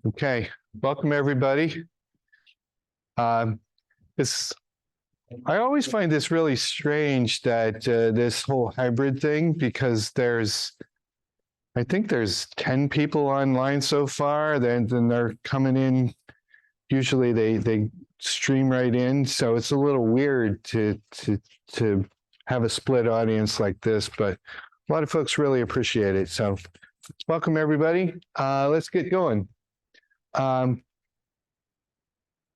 Okay, welcome everybody. I always find this really strange that this whole hybrid thing, because I think there's 10 people online so far, then they're coming in. Usually they stream right in, so it's a little weird to have a split audience like this, but a lot of folks really appreciate it. So welcome everybody. Let's get going. I'm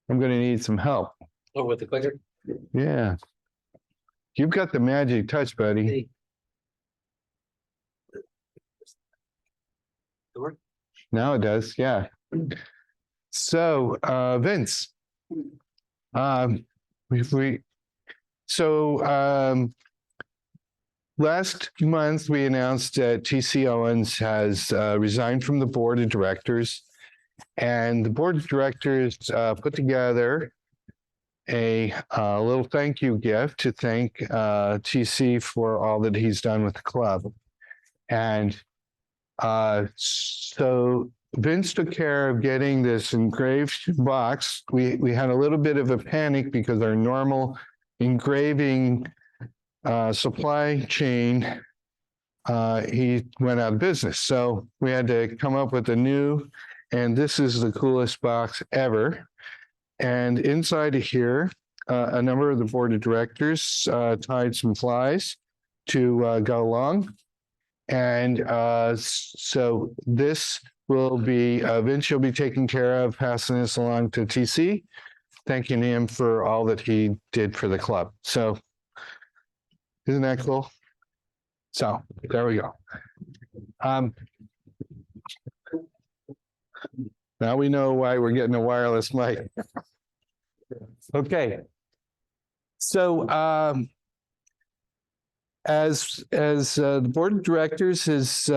going to need some help. Oh, with the clicker? Yeah. You've got the magic touch, buddy. Hey. Now it does, yeah. So, Vince, last month we announced that TC Owens has resigned from the board of directors, and the board of directors put together a little thank you gift to thank TC for all that he's done with the club. And so Vince took care of getting this engraved box. We had a little bit of a panic because our normal engraving supply chain, he went out of business. So we had to come up with a new, and this is the coolest box ever. And inside of here, a number of the board of directors tied some flies to go along. And so this will be, Vince, you'll be taking care of passing this along to TC, thanking him for all that he did for the club. So isn't that cool? So there we go. Now we know why we're getting a wireless mic. Okay. So as the board of directors has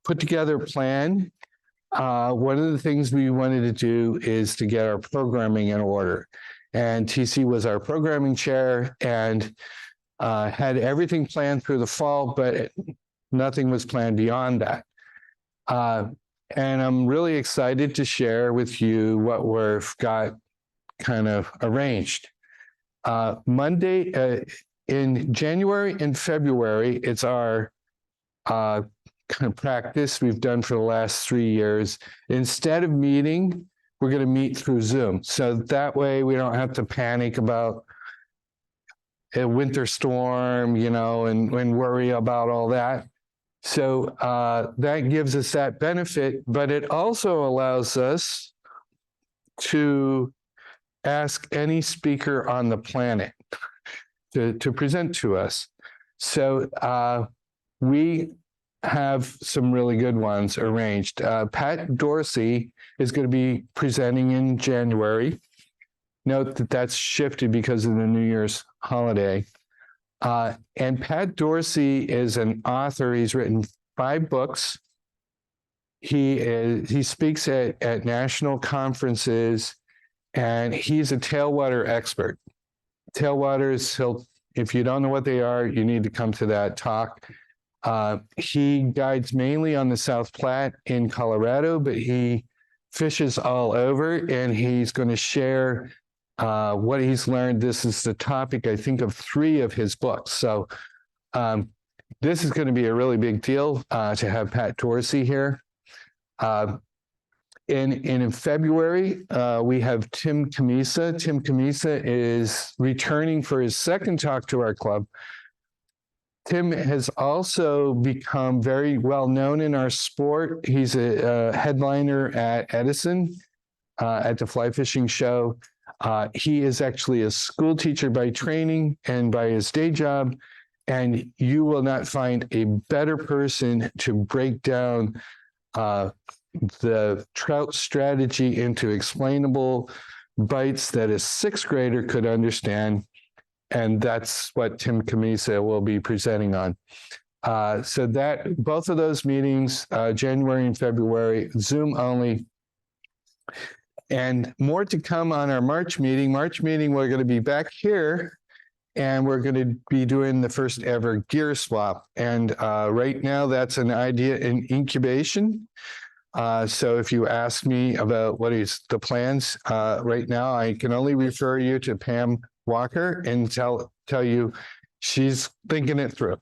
put together a plan, one of the things we wanted to do is to get our programming in order. And TC was our programming chair and had everything planned through the fall, but nothing was planned beyond that. And I'm really excited to share with you what we've got kind of arranged. Monday, in January and February, it's our kind of practice we've done for the last 3 years. Instead of meeting, we're going to meet through Zoom. So that way we don't have to panic about a winter storm, you know, and worry about all that. So that gives us that benefit, but it also allows us to ask any speaker on the planet to present to us. So we have some really good ones arranged. Pat Dorsey is going to be presenting in January. Note that that's shifted because of the New Year's holiday. And Pat Dorsey is an author. He's written 5 books. He speaks at national conferences, and he's a tailwater expert. Tailwaters, if you don't know what they are, you need to come to that talk. He guides mainly on the South Platte in Colorado, but he fishes all over, and he's going to share what he's learned. This is the topic, I think, of 3 of his books. So this is going to be a really big deal to have Pat Dorsey here. In February, we have Tim Camisa. Tim Camisa is returning for his second talk to our club. Tim has also become very well known in our sport. He's a headliner at Edison at the fly fishing show. He is actually a school teacher by training and by his day job, and you will not find a better person to break down the trout strategy into explainable bites that a 6th grader could understand. And that's what Tim Camisa will be presenting on. So that both of those meetings, January and February, Zoom only. And more to come on our March meeting. March meeting, we're going to be back here, and we're going to be doing the first ever gear swap. And right now, that's an idea in incubation. So if you ask me about what is the plans right now, I can only refer you to Pam Walker and tell you she's thinking it through.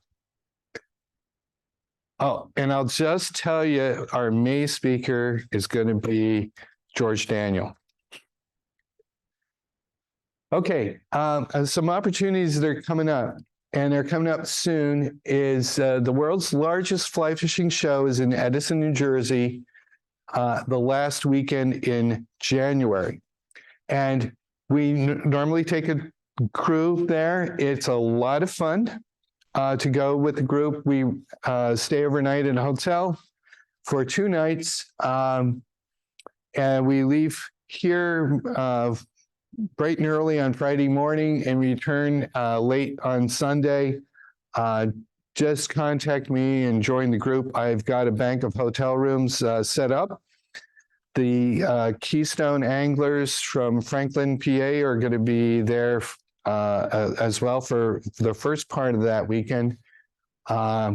Oh, and I'll just tell you, our May speaker is going to be George Daniel. Okay, some opportunities that are coming up, and they're coming up soon, is the world's largest fly fishing show is in Edison, New Jersey, the last weekend in January. And we normally take a crew there. It's a lot of fun to go with the group. We stay overnight in a hotel for 2 nights, and we leave here bright and early on Friday morning and return late on Sunday. Just contact me and join the group. I've got a bank of hotel rooms set up. The Keystone Anglers from Franklin, PA are going to be there as well for the first part of that weekend.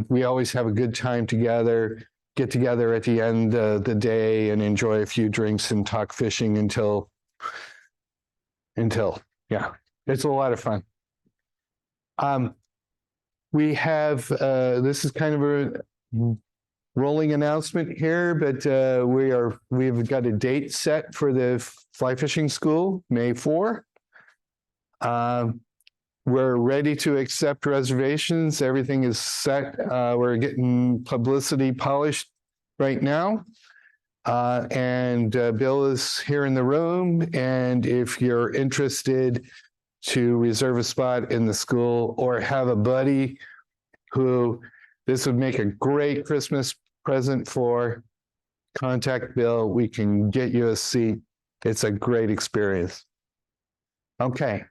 We always have a good time together, get together at the end of the day and enjoy a few drinks and talk fishing until, yeah, it's a lot of fun. We have, this is kind of a rolling announcement here, but we've got a date set for the fly fishing school, May 4. We're ready to accept reservations. Everything is set. We're getting publicity polished right now. And Bill is here in the room. And if you're interested to reserve a spot in the school or have a buddy who this would make a great Christmas present for, contact Bill. We can get you a seat. It's a great experience. Okay.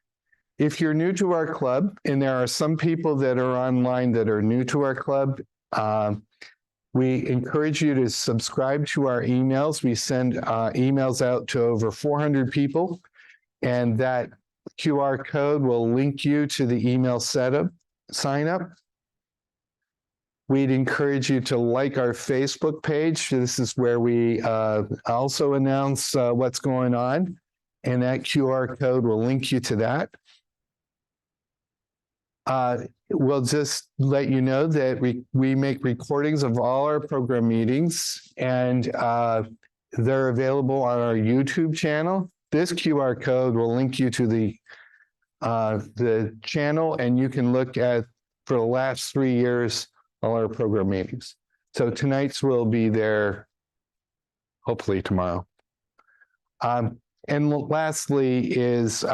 If you're new to our club, and there are some people that are online that are new to our club, we encourage you to subscribe to our emails. We send emails out to over 400 people, and that QR code will link you to the email sign up. We'd encourage you to like our Facebook page. This is where we also announce what's going on, and that QR code will link you to that. We'll just let you know that we make recordings of all our program meetings, and they're available on our YouTube channel. This QR code will link you to the channel, and you can look at, for the last 3 years, all our program meetings. So tonight's will be there, hopefully tomorrow. And lastly is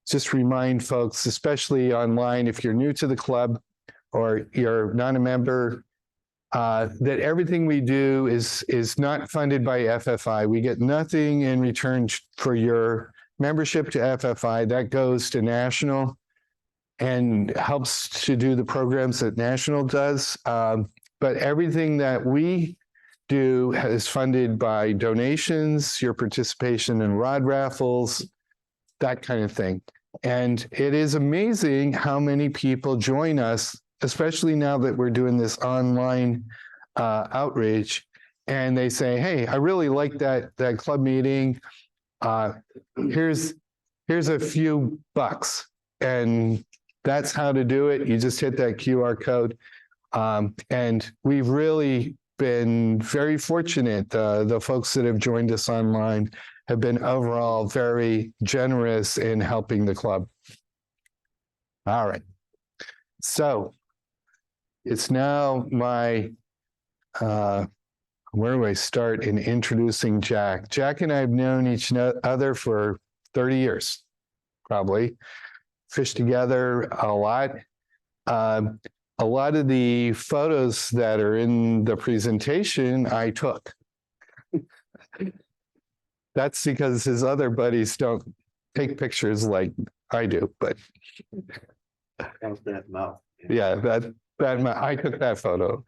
just remind folks, especially online, if you're new to the club or you're not a member, that everything we do is not funded by FFI. We get nothing in return for your membership to FFI. That goes to National and helps to do the programs that National does. But everything that we do is funded by donations, your participation in rod raffles, that kind of thing. And it is amazing how many people join us, especially now that we're doing this online outreach. And they say, hey, I really like that club meeting. Here's a few bucks. And that's how to do it. You just hit that QR code. And we've really been very fortunate. The folks that have joined us online have been overall very generous in helping the club. All right. So it's now my, where do I start in introducing Jack? Jack and I have known each other for 30 years, probably. Fished together a lot. A lot of the photos that are in the presentation I took. That's because his other buddies don't take pictures like I do, but How's that mouth? yeah, that I took that photo.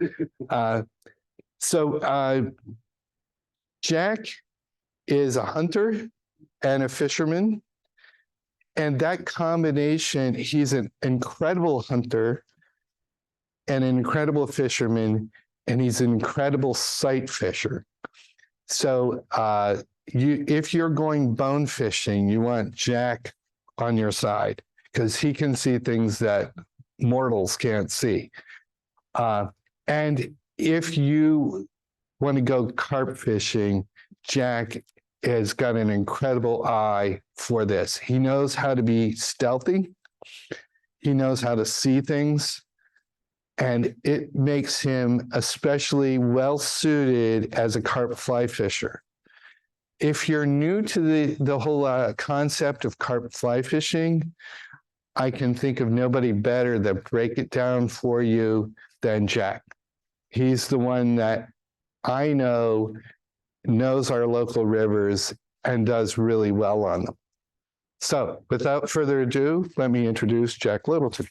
So Jack is a hunter and a fisherman, and that combination, he's an incredible hunter and an incredible fisherman, and he's an incredible sight fisher. So if you're going bone fishing, you want Jack on your side because he can see things that mortals can't see. And if you want to go carp fishing, Jack has got an incredible eye for this. He knows how to be stealthy. He knows how to see things. And it makes him especially well suited as a carp fly fisher. If you're new to the whole concept of carp fly fishing, I can think of nobody better to break it down for you than Jack. He's the one that I know knows our local rivers and does really well on them. So without further ado, let me introduce Jack Littleton.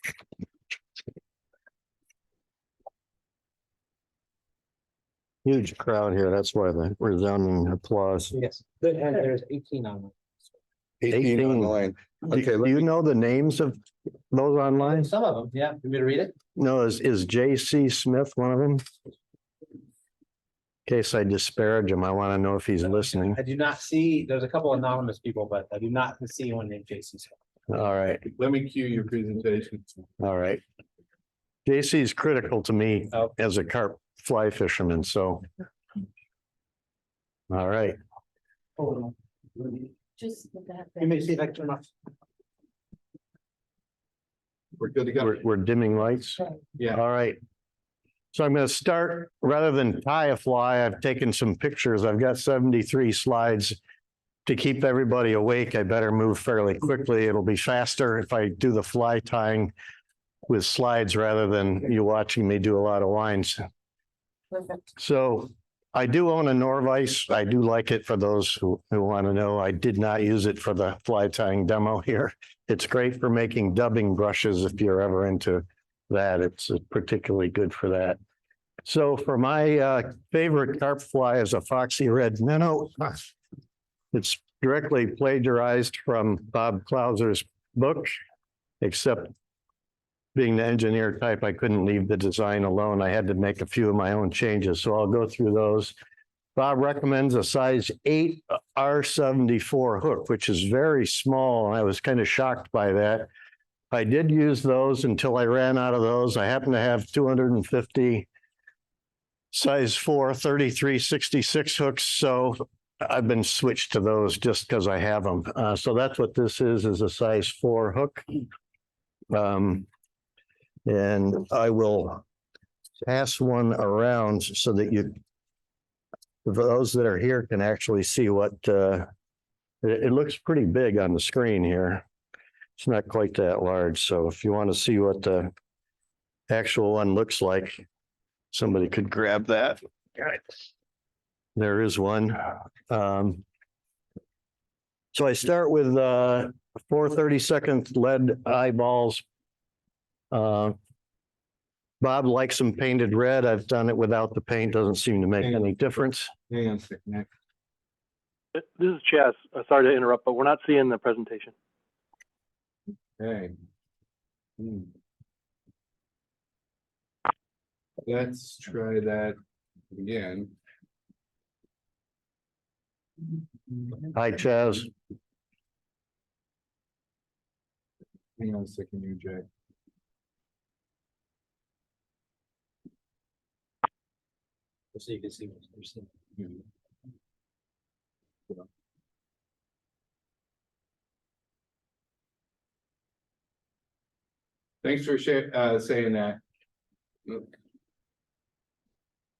Huge crowd here. That's why the resounding applause. Yes, good, and there's 18 on 18 on the line. Do you know the names of those online? Some of them, yeah. You want me to read it? No, is J.C. Smith one of them? In case I disparage him, I want to know if he's listening. I do not see, there's a couple anonymous people, but I do not see anyone named Jason. All right, Let me cue your presentation. all right. J.C. is critical to me Oh. as a carp fly fisherman, so. All right, Just with that. You may see if I can turn off. We're good to go. we're dimming lights. Yeah. All right. So I'm going to start, rather than tie a fly, I've taken some pictures. I've got 73 slides. To keep everybody awake, I better move fairly quickly. It'll be faster if I do the fly tying with slides rather than you watching me do a lot of lines. Perfect. So I do own a Norvise. I do like it for those who want to know. I did not use it for the fly tying demo here. It's great for making dubbing brushes if you're ever into that. It's particularly good for that. So for my favorite carp fly is a Foxee Red Minnow. It's directly plagiarized from Bob Clauser's book, except being the engineer type, I couldn't leave the design alone. I had to make a few of my own changes, so I'll go through those. Bob recommends a size 8 R74 hook, which is very small. I was kind of shocked by that. I did use those until I ran out of those. I happen to have 250 size 4 3366 hooks, so I've been switched to those just because I have them. So that's what this is a size 4 hook. And I will pass one around so that those that are here can actually see what, it looks pretty big on the screen here. It's not quite that large. So if you want to see what the actual one looks like, somebody could grab that. There is one. So I start with 4/32 lead eyeballs. Bob likes them painted red. I've done it without the paint. Doesn't seem to make any difference. Hang on a second, Nick. This is Chaz. Sorry to interrupt, but we're not seeing the presentation. Hey. Let's try that again. Hi, Chaz. Hang on a second, you Jack. So you can see what you're seeing. Thanks for saying that.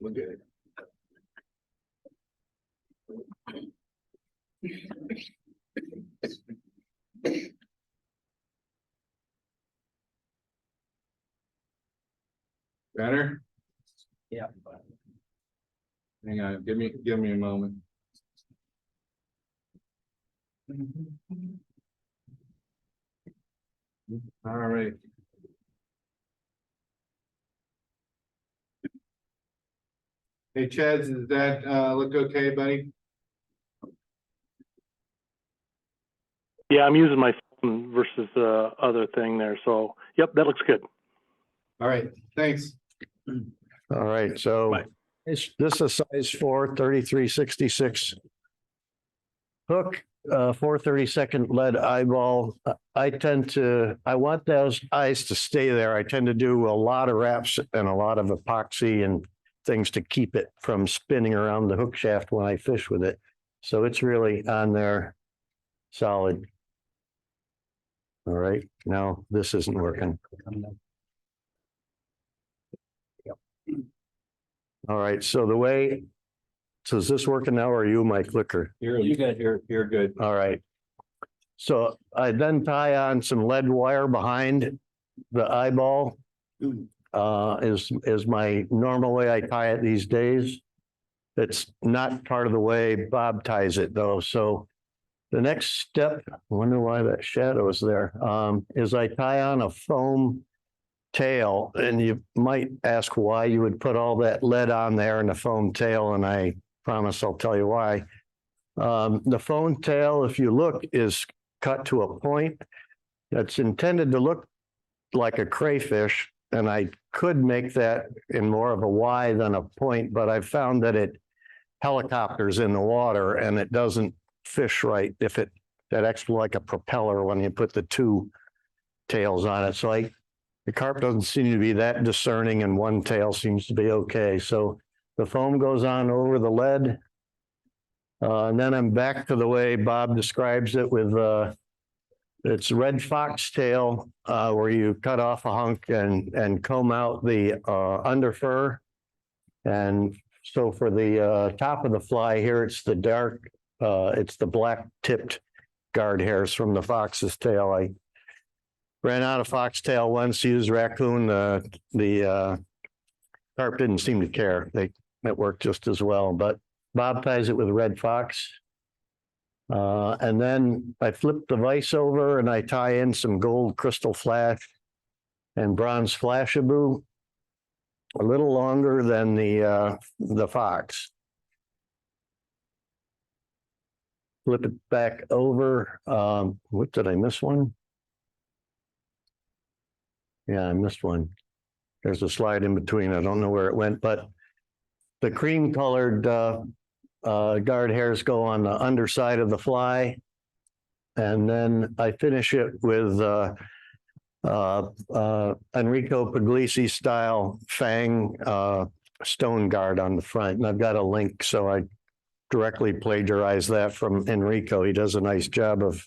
We're good. Better? Yeah. Hang on, give me a moment. All right. Hey, Chaz, does that look okay, buddy? Yeah, I'm using my phone versus the other thing there. So, yep, that looks good. All right, thanks. All right, so Bye. This is size 4, 3366 hook, 4/32 lead eyeball. I want those eyes to stay there. I tend to do a lot of wraps and a lot of epoxy and things to keep it from spinning around the hook shaft when I fish with it. So it's really on there solid. All right, now this isn't working. All right, so is this working now or are you my clicker? You're good. All right. So I then tie on some lead wire behind the eyeball. Is my normal way I tie it these days. It's not part of the way Bob ties it though. So the next step, I wonder why that shadow is there, is I tie on a foam tail, and you might ask why you would put all that lead on there in the foam tail, and I promise I'll tell you why. The foam tail, if you look, is cut to a point that's intended to look like a crayfish, and I could make that in more of a Y than a point, but I've found that it helicopters in the water and it doesn't fish right if that acts like a propeller when you put the two tails on it. So the carp doesn't seem to be that discerning and one tail seems to be okay. So the foam goes on over the lead. And then I'm back to the way Bob describes it with it's red foxtail, where you cut off a hunk and comb out the under fur. And so for the top of the fly here, it's the dark, it's the black tipped guard hairs from the fox's tail. I ran out of foxtail once, used raccoon. The carp didn't seem to care. It worked just as well, but Bob ties it with red fox. And then I flip the vise over and I tie in some gold crystal flash and bronze flashaboo, a little longer than the fox. Flip it back over. What did I miss one? Yeah, I missed one. There's a slide in between. I don't know where it went, but the cream colored guard hairs go on the underside of the fly. And then I finish it with Enrico Puglisi style fang stone guard on the front. And I've got a link, so I directly plagiarize that from Enrico. He does a nice job of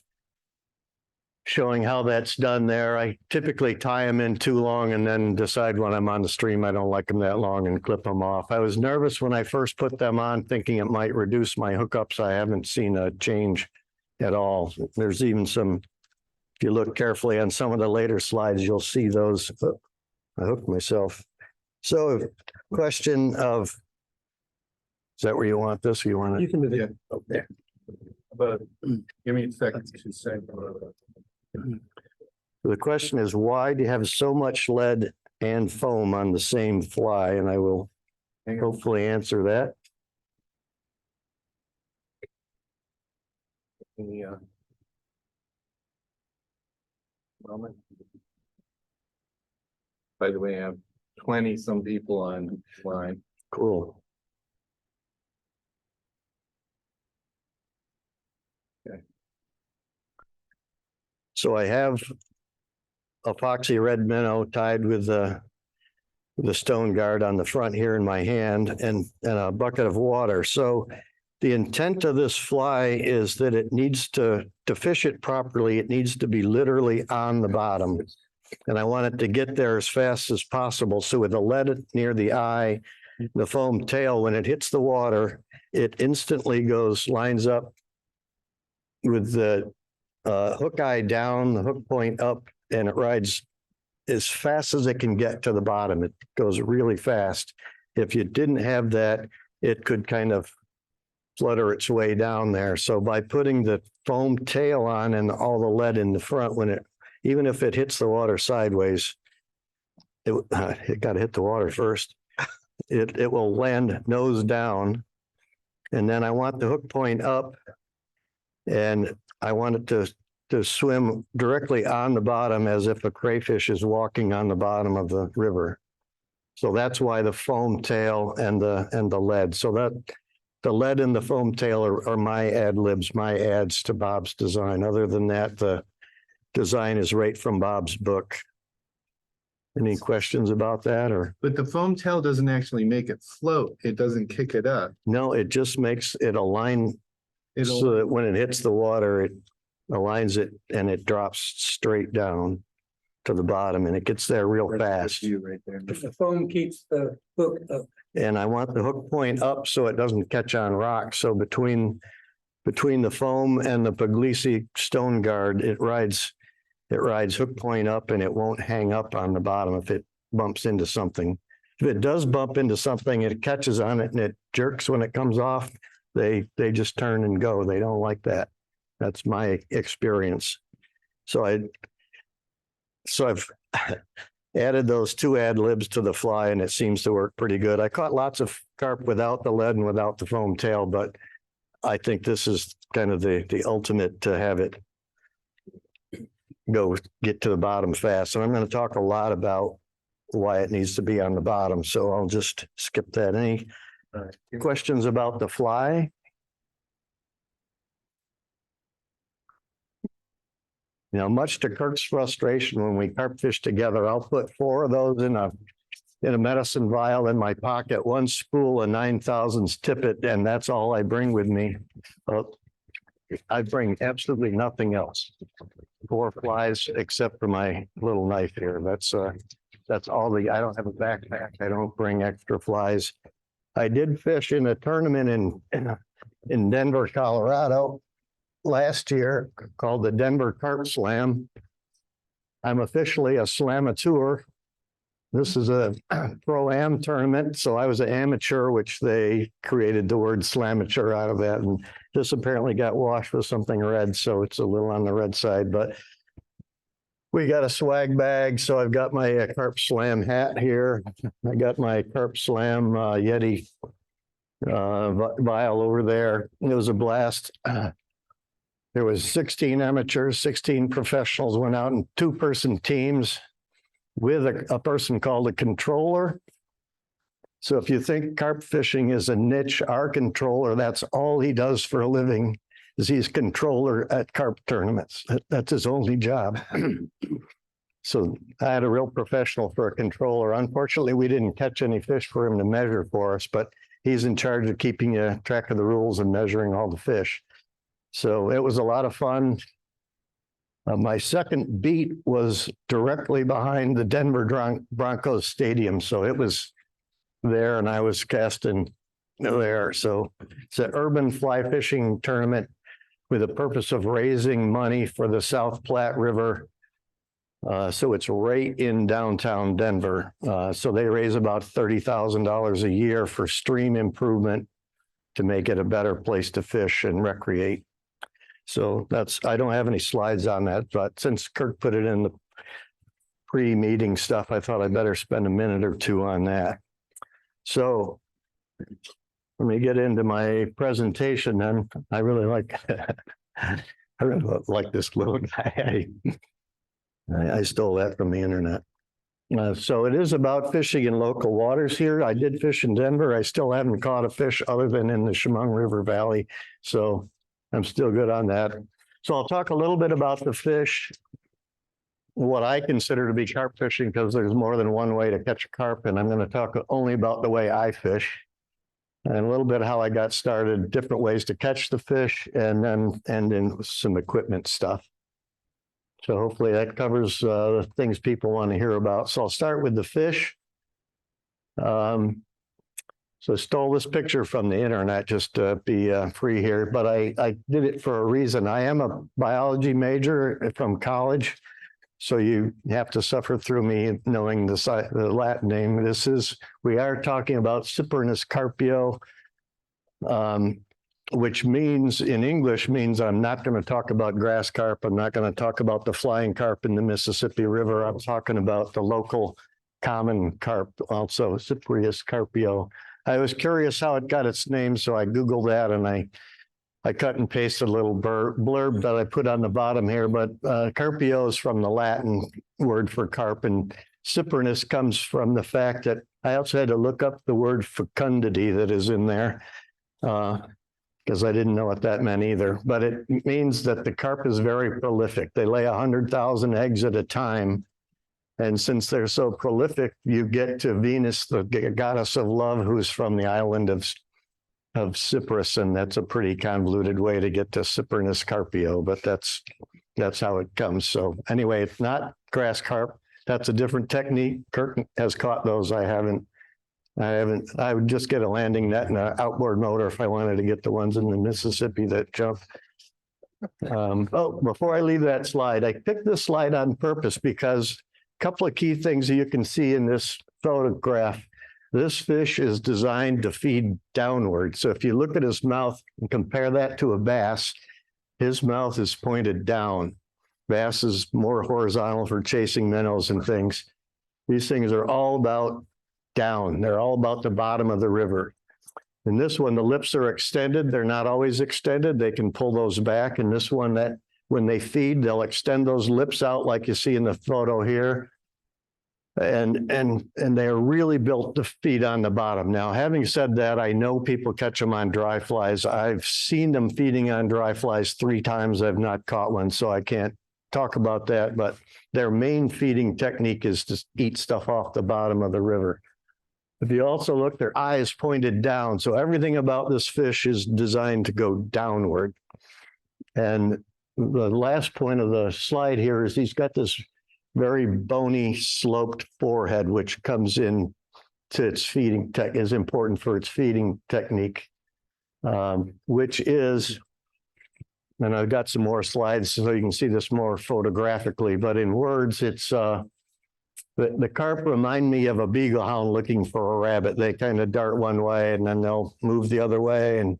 showing how that's done there. I typically tie them in too long and then decide when I'm on the stream I don't like them that long and clip them off. I was nervous when I first put them on, thinking it might reduce my hookups. I haven't seen a change at all. There's even some, if you look carefully on some of the later slides, you'll see those. I hooked myself. So question of, is that where you want this or you want it? You can do that. Okay. But give me a second to say. The question is, why do you have so much lead and foam on the same fly? And I will hopefully answer that. By the way, I have 20 some people online. Cool. So I have a Foxee Red Minnow tied with the stone guard on the front here in my hand and a bucket of water. So the intent of this fly is that it needs to fish it properly. It needs to be literally on the bottom. And I want it to get there as fast as possible. So with the lead near the eye, the foam tail, when it hits the water, it instantly lines up with the hook eye down, the hook point up, and it rides as fast as it can get to the bottom. It goes really fast. If you didn't have that, it could kind of flutter its way down there. So by putting the foam tail on and all the lead in the front, even if it hits the water sideways, it got to hit the water first. It will land nose down. And then I want the hook point up, and I want it to swim directly on the bottom as if a crayfish is walking on the bottom of the river. So that's why the foam tail and the lead. So that the lead and the foam tail are my ad libs, my adds to Bob's design. Other than that, the design is right from Bob's book. Any questions about that or? But the foam tail doesn't actually make it float. It doesn't kick it up. No, it just makes it align It'll, so that when it hits the water, it aligns it and it drops straight down to the bottom and it gets there real fast. you right there. The foam keeps the hook up. And I want the hook point up so it doesn't catch on rocks. So between the foam and the Belise stone guard, it rides hook point up and it won't hang up on the bottom if it bumps into something. If it does bump into something, it catches on it and it jerks when it comes off. They just turn and go. They don't like that. That's my experience. So I've added those two ad libs to the fly and it seems to work pretty good. I caught lots of carp without the lead and without the foam tail, but I think this is kind of the ultimate to have it get to the bottom fast. And I'm going to talk a lot about why it needs to be on the bottom. So I'll just skip that. Any questions about the fly? You know, much to Kirk's frustration, when we carp fish together, I'll put 4 of those in a medicine vial in my pocket, 1 spool of 9,000s tippet, and that's all I bring with me. I bring absolutely nothing else. 4 flies except for my little knife here. That's all I don't have a backpack. I don't bring extra flies. I did fish in a tournament in Denver, Colorado last year called the Denver Carp Slam. I'm officially a slamateur. This is a pro-am tournament, so I was an amateur, which they created the word slamateur out of that, and this apparently got washed with something red, so it's a little on the red side, but we got a swag bag, so I've got my Carp Slam hat here. I got my Carp Slam Yeti vial over there. It was a blast. There was 16 amateurs, 16 professionals went out in 2-person teams with a person called a controller. So if you think carp fishing is a niche, our controller, that's all he does for a living, is he's controller at carp tournaments. That's his only job. So I had a real professional for a controller. Unfortunately, we didn't catch any fish for him to measure for us, but he's in charge of keeping track of the rules and measuring all the fish. So it was a lot of fun. My second beat was directly behind the Denver Broncos stadium. So it was there and I was casting there. So it's an urban fly fishing tournament with the purpose of raising money for the South Platte River. So it's right in downtown Denver. So they raise about $30,000 a year for stream improvement to make it a better place to fish and recreate. So I don't have any slides on that, but since Kirk put it in the pre-meeting stuff, I thought I'd better spend a minute or two on that. So let me get into my presentation then. I really like this little guy. I stole that from the internet. So it is about fishing in local waters here. I did fish in Denver. I still haven't caught a fish other than in the Chemung River Valley. So I'm still good on that. So I'll talk a little bit about the fish, what I consider to be carp fishing, because there's more than one way to catch a carp. And I'm going to talk only about the way I fish and a little bit how I got started, different ways to catch the fish, and then end in some equipment stuff. So hopefully that covers the things people want to hear about. So I'll start with the fish. So I stole this picture from the internet just to be free here, but I did it for a reason. I am a biology major from college, so you have to suffer through me knowing the Latin name. We are talking about Cyprinus carpio, which means in English means I'm not going to talk about grass carp. I'm not going to talk about the flying carp in the Mississippi River. I'm talking about the local common carp, also Cyprinus carpio. I was curious how it got its name, so I Googled that and I cut and pasted a little blurb that I put on the bottom here. But carpio is from the Latin word for carp, and cyprinus comes from the fact that I also had to look up the word fecundity that is in there. Because I didn't know what that meant either, but it means that the carp is very prolific. They lay 100,000 eggs at a time. And since they're so prolific, you get to Venus, the goddess of love, who's from the island of Cyprus. And that's a pretty convoluted way to get to Cyprinus carpio, but that's how it comes. So anyway, it's not grass carp. That's a different technique. Kurt has caught those. I haven't. I would just get a landing net and an outboard motor if I wanted to get the ones in the Mississippi that jump. Before I leave that slide, I picked this slide on purpose because a couple of key things that you can see in this photograph. This fish is designed to feed downward. So if you look at his mouth and compare that to a bass, his mouth is pointed down. Bass is more horizontal for chasing minnows and things. These things are all about down. They're all about the bottom of the river. In this one, the lips are extended. They're not always extended. They can pull those back. And this one, that when they feed, they'll extend those lips out like you see in the photo here. And they're really built to feed on the bottom. Now, having said that, I know people catch them on dry flies. I've seen them feeding on dry flies 3 times. I've not caught one, so I can't talk about that. But their main feeding technique is to eat stuff off the bottom of the river. If you also look, their eyes pointed down. So everything about this fish is designed to go downward. And the last point of the slide here is he's got this very bony sloped forehead, which comes in to its feeding tech, is important for its feeding technique, which is, and I've got some more slides so you can see this more photographically, but in words, it's, the carp remind me of a beagle hound looking for a rabbit. They kind of dart one way and then they'll move the other way and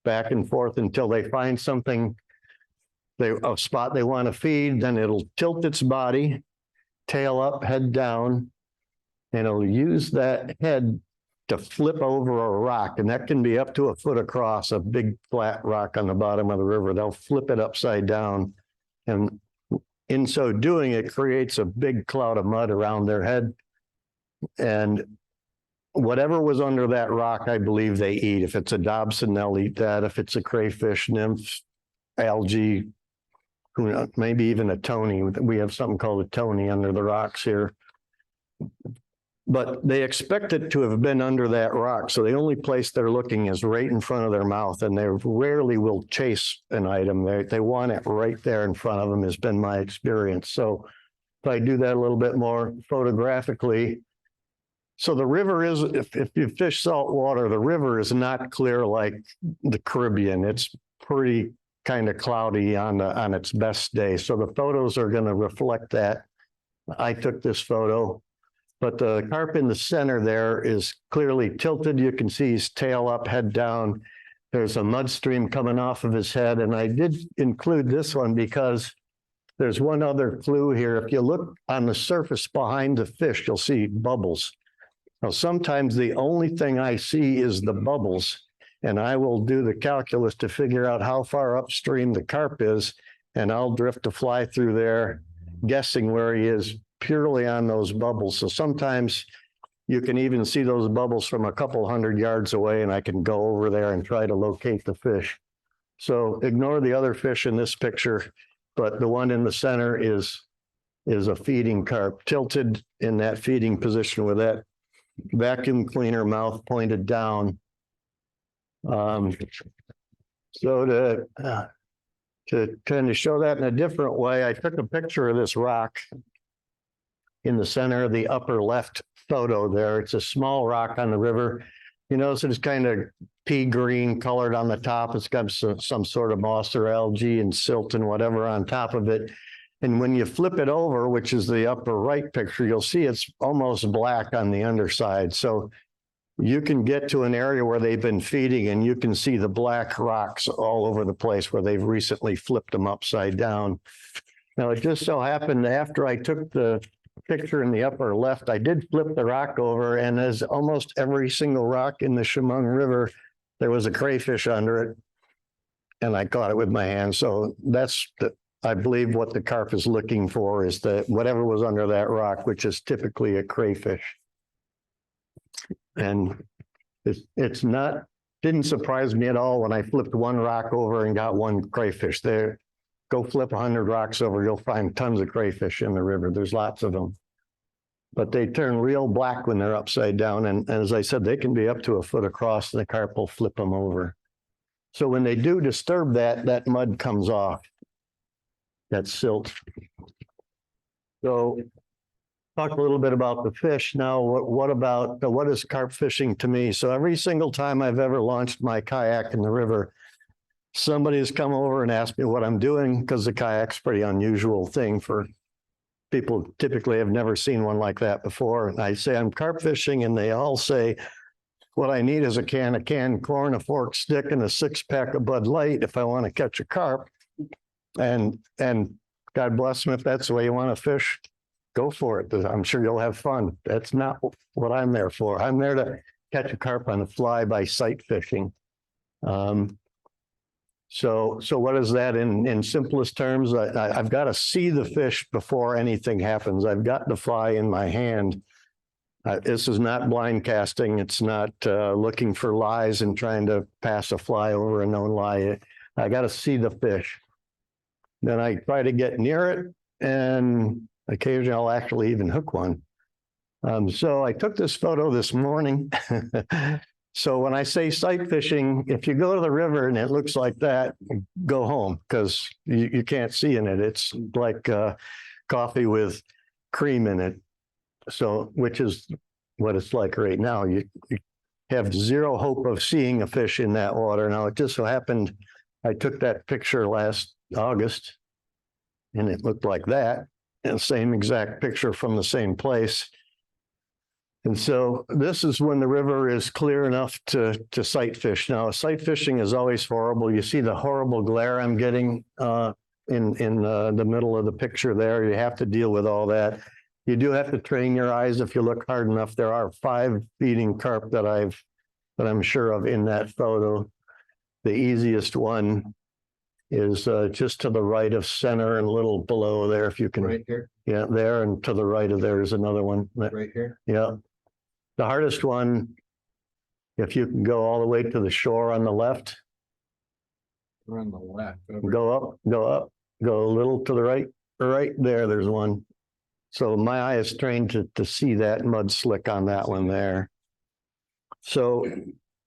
back and forth until they find something, a spot they want to feed. Then it'll tilt its body, tail up, head down, and it'll use that head to flip over a rock. And that can be up to a foot across, a big flat rock on the bottom of the river. They'll flip it upside down. And in so doing, it creates a big cloud of mud around their head. And whatever was under that rock, I believe they eat. If it's a Dobson, they'll eat that. If it's a crayfish, nymph, algae, who knows, maybe even a tony. We have something called a tony under the rocks here. But they expect it to have been under that rock. So the only place they're looking is right in front of their mouth, and they rarely will chase an item. They want it right there in front of them, has been my experience. So if I do that a little bit more photographically, so the river is, if you fish saltwater, the river is not clear like the Caribbean. It's pretty kind of cloudy on its best day. So the photos are going to reflect that. I took this photo. But the carp in the center there is clearly tilted. You can see his tail up, head down. There's a mud stream coming off of his head. And I did include this one because there's one other clue here. If you look on the surface behind the fish, you'll see bubbles. Now, sometimes the only thing I see is the bubbles, and I will do the calculus to figure out how far upstream the carp is, and I'll drift a fly through there, guessing where he is purely on those bubbles. So sometimes you can even see those bubbles from a couple 100 yards away, and I can go over there and try to locate the fish. So ignore the other fish in this picture, but the one in the center is a feeding carp, tilted in that feeding position with that vacuum cleaner mouth pointed down. So to kind of show that in a different way, I took a picture of this rock in the center of the upper left photo there. It's a small rock on the river. You notice it's kind of pea green colored on the top. It's got some sort of moss or algae and silt and whatever on top of it. And when you flip it over, which is the upper right picture, you'll see it's almost black on the underside. So you can get to an area where they've been feeding and you can see the black rocks all over the place where they've recently flipped them upside down. Now, it just so happened after I took the picture in the upper left, I did flip the rock over, and as almost every single rock in the Chemung River, there was a crayfish under it, and I caught it with my hand. So that's I believe what the carp is looking for is that whatever was under that rock, which is typically a crayfish. And it's not, didn't surprise me at all when I flipped one rock over and got one crayfish there. Go flip 100 rocks over, you'll find tons of crayfish in the river. There's lots of them. But they turn real black when they're upside down. And as I said, they can be up to a foot across and the carp will flip them over. So when they do disturb that, that mud comes off. That silt. So talk a little bit about the fish. Now, what is carp fishing to me? So every single time I've ever launched my kayak in the river, somebody has come over and asked me what I'm doing, because the kayak's a pretty unusual thing for people typically have never seen one like that before. And I say, I'm carp fishing, and they all say, what I need is a can of canned corn, a forked stick, and a 6-pack of Bud Light if I want to catch a carp. And God bless them, if that's the way you want to fish, go for it. I'm sure you'll have fun. That's not what I'm there for. I'm there to catch a carp on a fly by sight fishing. So what is that in simplest terms? I've got to see the fish before anything happens. I've got the fly in my hand. This is not blind casting. It's not looking for lies and trying to pass a fly over a known lie. I got to see the fish. Then I try to get near it, and occasionally I'll actually even hook one. So I took this photo this morning. So when I say sight fishing, if you go to the river and it looks like that, go home, because you can't see in it. It's like coffee with cream in it. So, which is what it's like right now. You have zero hope of seeing a fish in that water. Now, it just so happened I took that picture last August, and it looked like that, and same exact picture from the same place. And so this is when the river is clear enough to sight fish. Now, sight fishing is always horrible. You see the horrible glare I'm getting in the middle of the picture there. You have to deal with all that. You do have to train your eyes if you look hard enough. There are 5 feeding carp that I'm sure of in that photo. The easiest one is just to the right of center and a little below there, if you can. Right here, Yeah, there, and to the right of there is another one. right here. Yeah. The hardest one, if you can go all the way to the shore on the left, We're on the left. go up, go a little to the right there, there's one. So my eye is trained to see that mud slick on that one there. So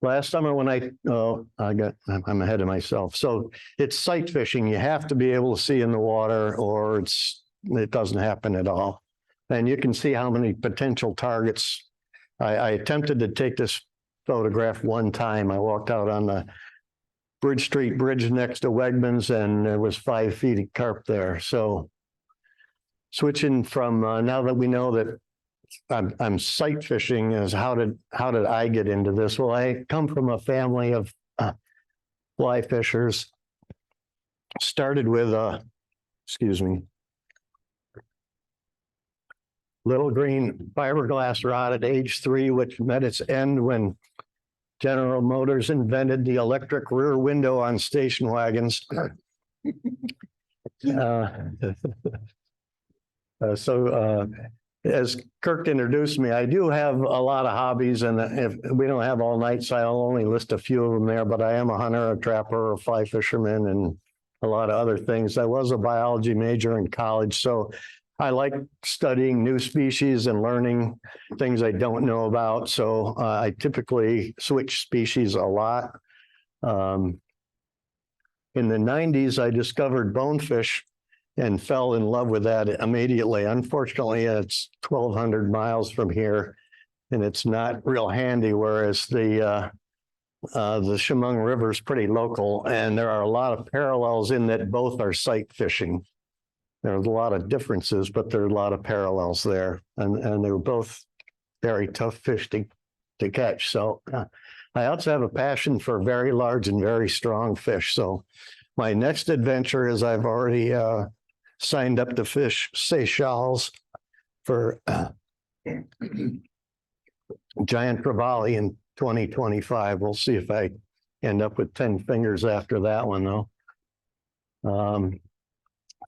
last summer when I'm ahead of myself. So it's sight fishing. You have to be able to see in the water, or it doesn't happen at all. And you can see how many potential targets. I attempted to take this photograph one time. I walked out on the Bridge Street Bridge next to Wegmans, and there was 5 feet of carp there. So switching from now that we know that I'm sight fishing, is how did I get into this? Well, I come from a family of fly fishers. Started with little green fiberglass rod at age 3, which met its end when General Motors invented the electric rear window on station wagons. As Kirk introduced me, I do have a lot of hobbies, and if we don't have all night, so I'll only list a few of them there, but I am a hunter, a trapper, a fly fisherman, and a lot of other things. I was a biology major in college, so I like studying new species and learning things I don't know about. So I typically switch species a lot. In the 90s, I discovered bonefish and fell in love with that immediately. Unfortunately, it's 1,200 miles from here, and it's not real handy, whereas the Chemung River is pretty local, and there are a lot of parallels in that both are sight fishing. There's a lot of differences, but there are a lot of parallels there, and they were both very tough fish to catch. So I also have a passion for very large and very strong fish. So my next adventure is I've already signed up to fish Seychelles for giant trevally in 2025. We'll see if I end up with 10 fingers after that one, though.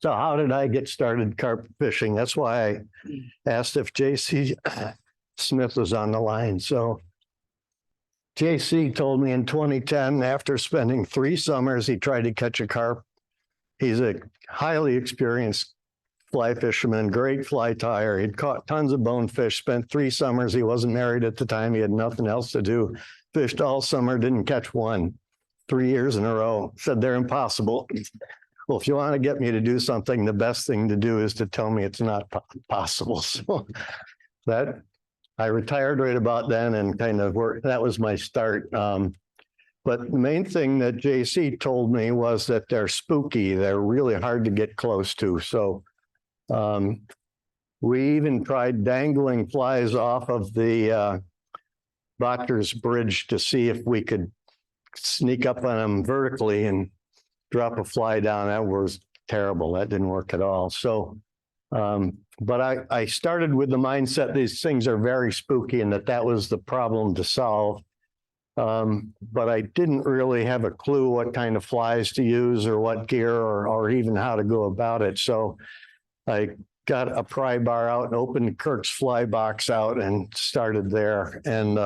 So how did I get started carp fishing? That's why I asked if JC Smith was on the line. So JC told me in 2010, after spending 3 summers, he tried to catch a carp. He's a highly experienced fly fisherman, great fly tyer. He'd caught tons of bonefish, spent 3 summers. He wasn't married at the time. He had nothing else to do. Fished all summer, didn't catch one. 3 years in a row. Said they're impossible. Well, if you want to get me to do something, the best thing to do is to tell me it's not possible. So that I retired right about then and kind of worked. That was my start. But the main thing that JC told me was that they're spooky. They're really hard to get close to. So we even tried dangling flies off of the Botter's Bridge to see if we could sneak up on them vertically and drop a fly down. That was terrible. That didn't work at all. So, but I started with the mindset these things are very spooky and that was the problem to solve. But I didn't really have a clue what kind of flies to use or what gear or even how to go about it. So I got a pry bar out and opened Kirk's fly box out and started there. And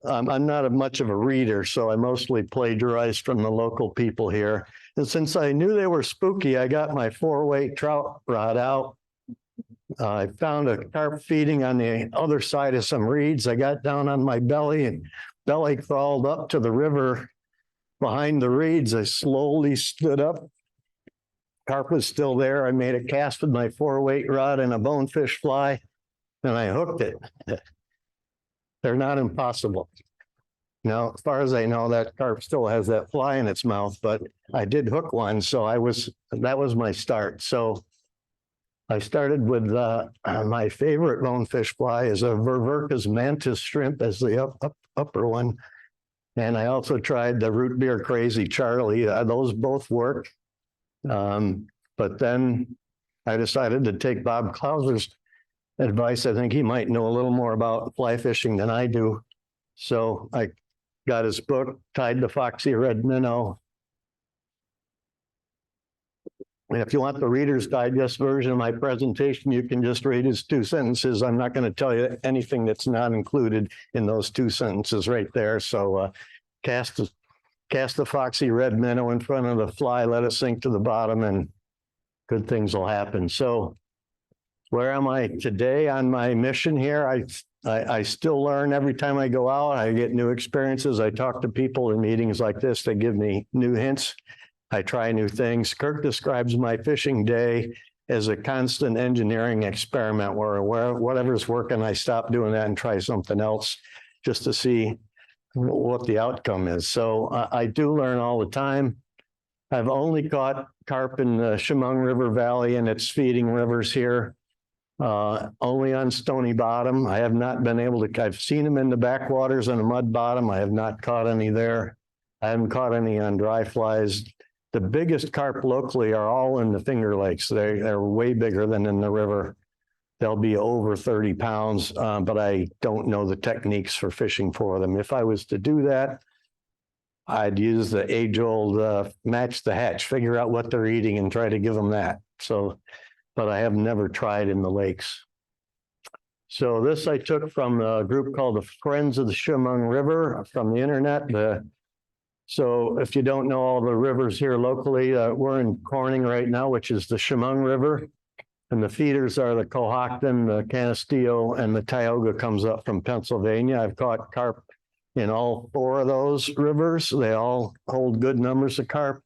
I'm not much of a reader, so I mostly plagiarized from the local people here. And since I knew they were spooky, I got my 4-weight trout rod out. I found a carp feeding on the other side of some reeds. I got down on my belly and belly crawled up to the river behind the reeds. I slowly stood up. Carp was still there. I made a cast with my 4-weight rod and a bonefish fly, and I hooked it. They're not impossible. Now, as far as I know, that carp still has that fly in its mouth, but I did hook one, so that was my start. So I started with my favorite bonefish fly is a Ververka's mantis shrimp as the upper one. And I also tried the root beer crazy Charlie. Those both work. But then I decided to take Bob Clauser's advice. I think he might know a little more about fly fishing than I do. So I got his book, tied the Foxee Red Minnow. And if you want the Reader's Digest version of my presentation, you can just read his 2 sentences. I'm not going to tell you anything that's not included in those 2 sentences right there. So cast the Foxee Red Minnow in front of the fly, let it sink to the bottom, and good things will happen. So where am I today on my mission here? I still learn every time I go out. I get new experiences. I talk to people in meetings like this. They give me new hints. I try new things. Kirk describes my fishing day as a constant engineering experiment where whatever's working, I stop doing that and try something else just to see what the outcome is. So I do learn all the time. I've only caught carp in the Chemung River Valley and its feeding rivers here, only on Stony Bottom. I have not been able to, I've seen them in the backwaters on a mud bottom. I have not caught any there. I haven't caught any on dry flies. The biggest carp locally are all in the Finger Lakes. They're way bigger than in the river. They'll be over 30 pounds, but I don't know the techniques for fishing for them. If I was to do that, I'd use the age-old match the hatch, figure out what they're eating and try to give them that. So, but I have never tried in the lakes. So this I took from a group called the Friends of the Chemung River from the internet. So if you don't know all the rivers here locally, we're in Corning right now, which is the Chemung River. And the feeders are the Cohocton, the Canisteo, and the Tioga comes up from Pennsylvania. I've caught carp in all 4 of those rivers. They all hold good numbers of carp.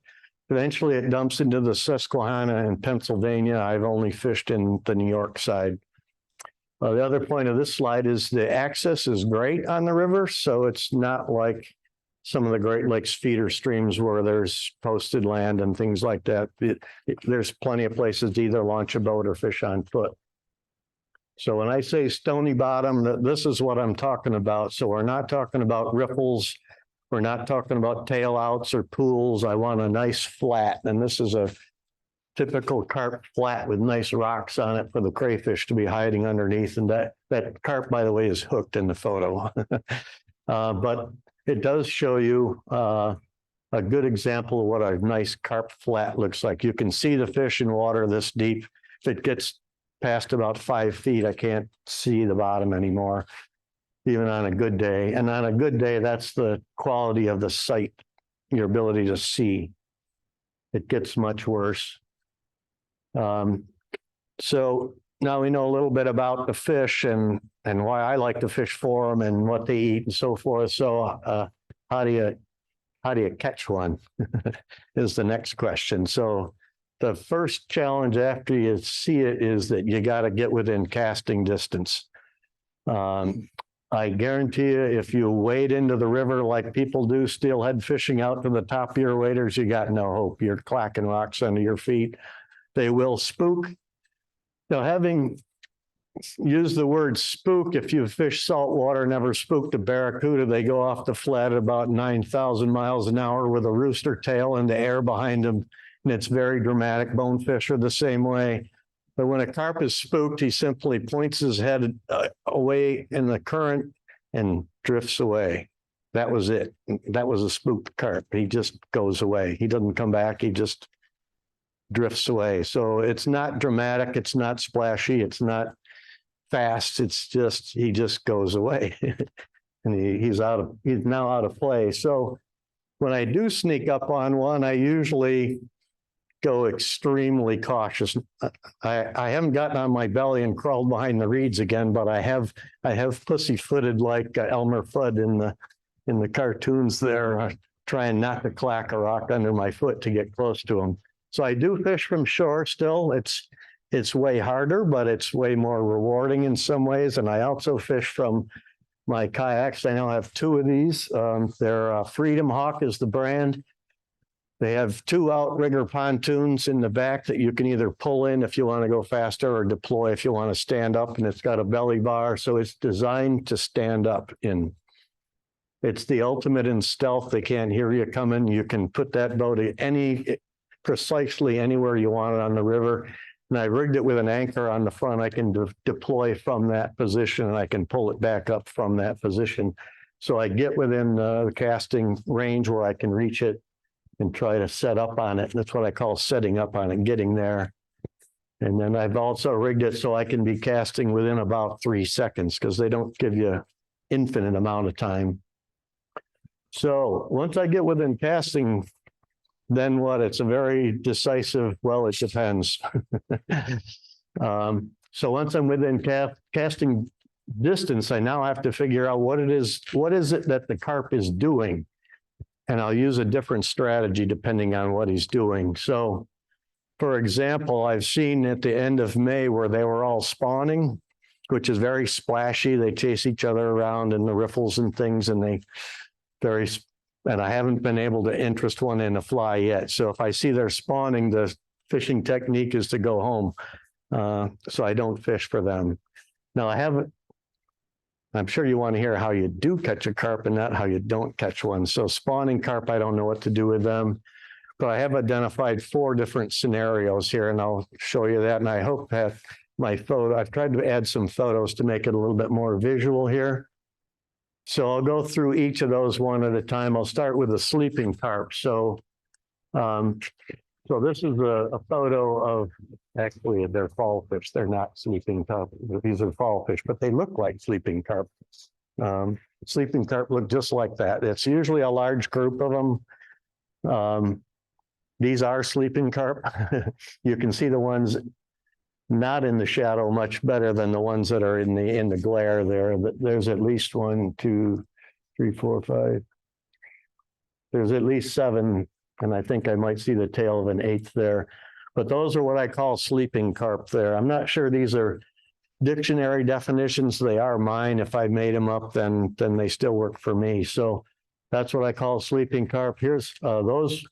Eventually it dumps into the Susquehanna in Pennsylvania. I've only fished in the New York side. The other point of this slide is the access is great on the river. So it's not like some of the Great Lakes feeder streams where there's posted land and things like that. There's plenty of places to either launch a boat or fish on foot. So when I say stony bottom, this is what I'm talking about. So we're not talking about riffles. We're not talking about tail outs or pools. I want a nice flat. And this is a typical carp flat with nice rocks on it for the crayfish to be hiding underneath. And that carp, by the way, is hooked in the photo. But it does show you a good example of what a nice carp flat looks like. You can see the fish in water this deep. If it gets past about 5 feet, I can't see the bottom anymore, even on a good day. And on a good day, that's the quality of the sight, your ability to see. It gets much worse. So now we know a little bit about the fish and why I like to fish for them and what they eat and so forth. So how do you catch one is the next question. So the first challenge after you see it is that you got to get within casting distance. I guarantee you, if you wade into the river like people do steelhead fishing out to the top of your waders, you got no hope. You're clacking rocks under your feet. They will spook. Now, having used the word spook, if you fish saltwater, never spooked a barracuda, they go off the flat at about 9,000 miles an hour with a rooster tail in the air behind them. And it's very dramatic. Bonefish are the same way. But when a carp is spooked, he simply points his head away in the current and drifts away. That was it. That was a spooked carp. He just goes away. He doesn't come back. He just drifts away. So it's not dramatic. It's not splashy. It's not fast. It's just, he just goes away. And he's now out of play. So when I do sneak up on one, I usually go extremely cautious. I haven't gotten on my belly and crawled behind the reeds again, but I have pussyfooted like Elmer Fudd in the cartoons there, trying not to clack a rock under my foot to get close to them. So I do fish from shore still. It's way harder, but it's way more rewarding in some ways. And I also fish from my kayaks. I now have 2 of these. They're Freedom Hawk is the brand. They have 2 outrigger pontoons in the back that you can either pull in if you want to go faster or deploy if you want to stand up, and it's got a belly bar. So it's designed to stand up in. It's the ultimate in stealth. They can't hear you coming. You can put that boat precisely anywhere you want it on the river. And I rigged it with an anchor on the front. I can deploy from that position and I can pull it back up from that position. So I get within the casting range where I can reach it and try to set up on it. That's what I call setting up on it, getting there. And then I've also rigged it so I can be casting within about 3 seconds because they don't give you infinite amount of time. So once I get within casting, then what? It's a very decisive, well, it depends. So once I'm within casting distance, I now have to figure out what it is that the carp is doing. And I'll use a different strategy depending on what he's doing. So, for example, I've seen at the end of May where they were all spawning, which is very splashy. They chase each other around in the riffles and things, and and I haven't been able to interest one in a fly yet. So if I see they're spawning, the fishing technique is to go home. So I don't fish for them. Now I'm sure you want to hear how you do catch a carp and not how you don't catch one. So spawning carp, I don't know what to do with them, but I have identified 4 different scenarios here, and I'll show you that. And I hope that I've tried to add some photos to make it a little bit more visual here. So I'll go through each of those one at a time. I'll start with the sleeping carp. So this is a photo of, actually, they're fall fish. They're not sleeping carp. These are fall fish, but they look like sleeping carp. Sleeping carp look just like that. It's usually a large group of them. These are sleeping carp. You can see the ones not in the shadow much better than the ones that are in the glare there. There's at least 1, 2, 3, 4, 5. There's at least 7. And I think I might see the tail of an 8th there. But those are what I call sleeping carp there. I'm not sure these are dictionary definitions. They are mine. If I made them up, then they still work for me. So that's what I call sleeping carp. Here's those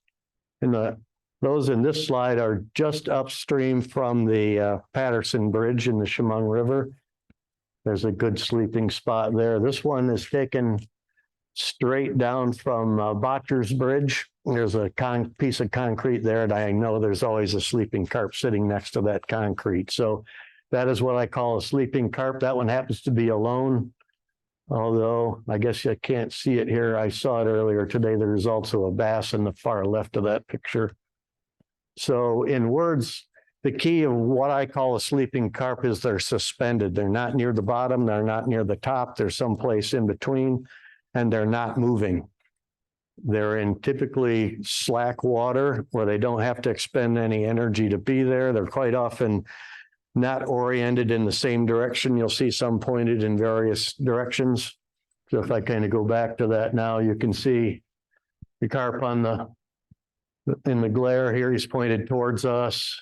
in this slide are just upstream from the Patterson Bridge in the Chemung River. There's a good sleeping spot there. This one is taken straight down from Botcher's Bridge. There's a piece of concrete there, and I know there's always a sleeping carp sitting next to that concrete. So that is what I call a sleeping carp. That one happens to be alone. Although I guess you can't see it here. I saw it earlier today. There's also a bass in the far left of that picture. So in words, the key of what I call a sleeping carp is they're suspended. They're not near the bottom. They're not near the top. They're someplace in between, and they're not moving. They're in typically slack water where they don't have to expend any energy to be there. They're quite often not oriented in the same direction. You'll see some pointed in various directions. So if I kind of go back to that now, you can see the carp in the glare here. He's pointed towards us.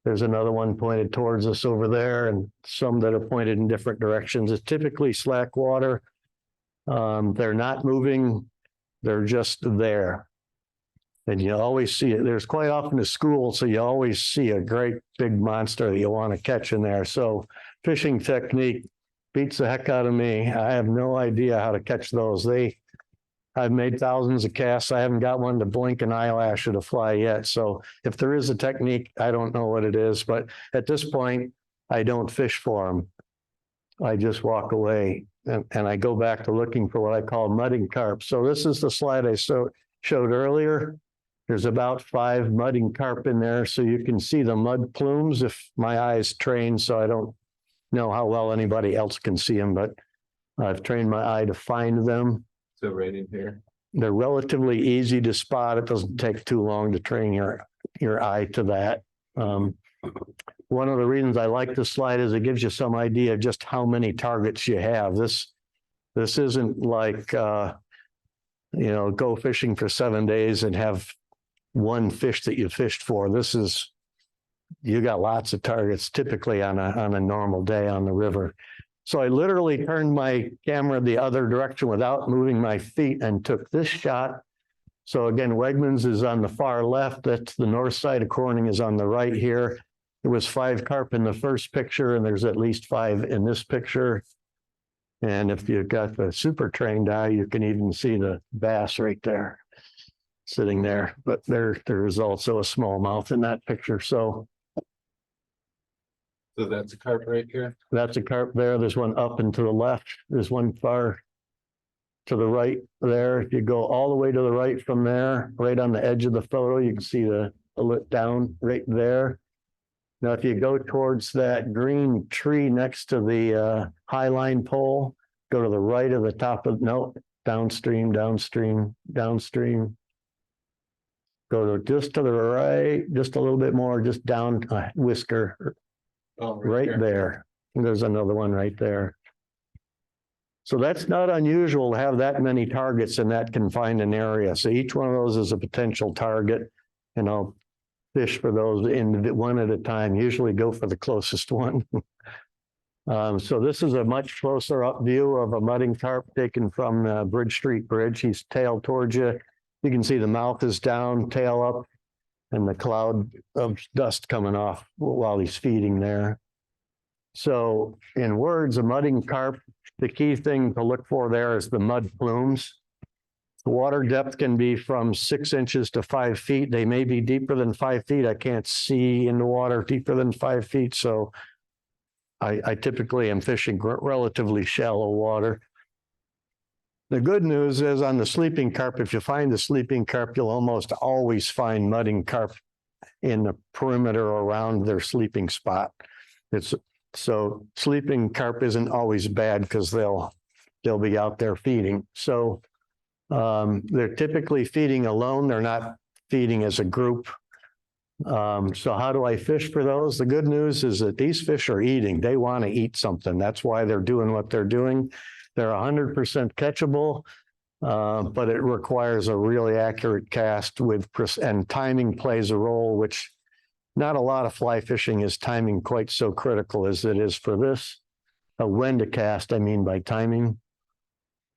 There's another one pointed towards us over there, and some that are pointed in different directions. It's typically slack water. They're not moving. They're just there. And you always see it. There's quite often a school, so you always see a great big monster that you want to catch in there. So fishing technique beats the heck out of me. I have no idea how to catch those. I've made thousands of casts. I haven't got one to blink an eyelash at a fly yet. So if there is a technique, I don't know what it is. But at this point, I don't fish for them. I just walk away. And I go back to looking for what I call mudding carp. So this is the slide I showed earlier. There's about 5 mudding carp in there. So you can see the mud plumes if my eyes trained. So I don't know how well anybody else can see them, but I've trained my eye to find them. So right in here. They're relatively easy to spot. It doesn't take too long to train your eye to that. One of the reasons I like this slide is it gives you some idea of just how many targets you have. This isn't like, go fishing for 7 days and have one fish that you fished for. You got lots of targets typically on a normal day on the river. So I literally turned my camera the other direction without moving my feet and took this shot. So again, Wegmans is on the far left. That's the north side of Corning is on the right here. There was 5 carp in the first picture, and there's at least 5 in this picture. And if you've got the super trained eye, you can even see the bass right there, sitting there. But there is also a smallmouth in that picture. So that's a carp right here. that's a carp there. There's one up and to the left. There's one far to the right there. If you go all the way to the right from there, right on the edge of the photo, you can see the lit down right there. Now, if you go towards that green tree next to the high line pole, go to the right of the top of, no, downstream. Go to just to the right, just a little bit more, just down a whisker, Oh, right here. there. And there's another one right there. So that's not unusual to have that many targets in that confined an area. So each one of those is a potential target, and I'll fish for those in one at a time, usually go for the closest one. So this is a much closer up view of a mudding carp taken from the Bridge Street Bridge. He's tailed towards you. You can see the mouth is down, tail up, and the cloud of dust coming off while he's feeding there. So in words, a mudding carp, the key thing to look for there is the mud plumes. The water depth can be from 6 inches to 5 feet. They may be deeper than 5 feet. I can't see in the water deeper than 5 feet. So I typically am fishing relatively shallow water. The good news is on the sleeping carp, if you find the sleeping carp, you'll almost always find mudding carp in the perimeter around their sleeping spot. So sleeping carp isn't always bad because they'll be out there feeding. So they're typically feeding alone. They're not feeding as a group. So how do I fish for those? The good news is that these fish are eating. They want to eat something. That's why they're doing what they're doing. They're 100% catchable, but it requires a really accurate cast and timing plays a role, which not a lot of fly fishing is timing quite so critical as it is for this. When to cast, I mean by timing.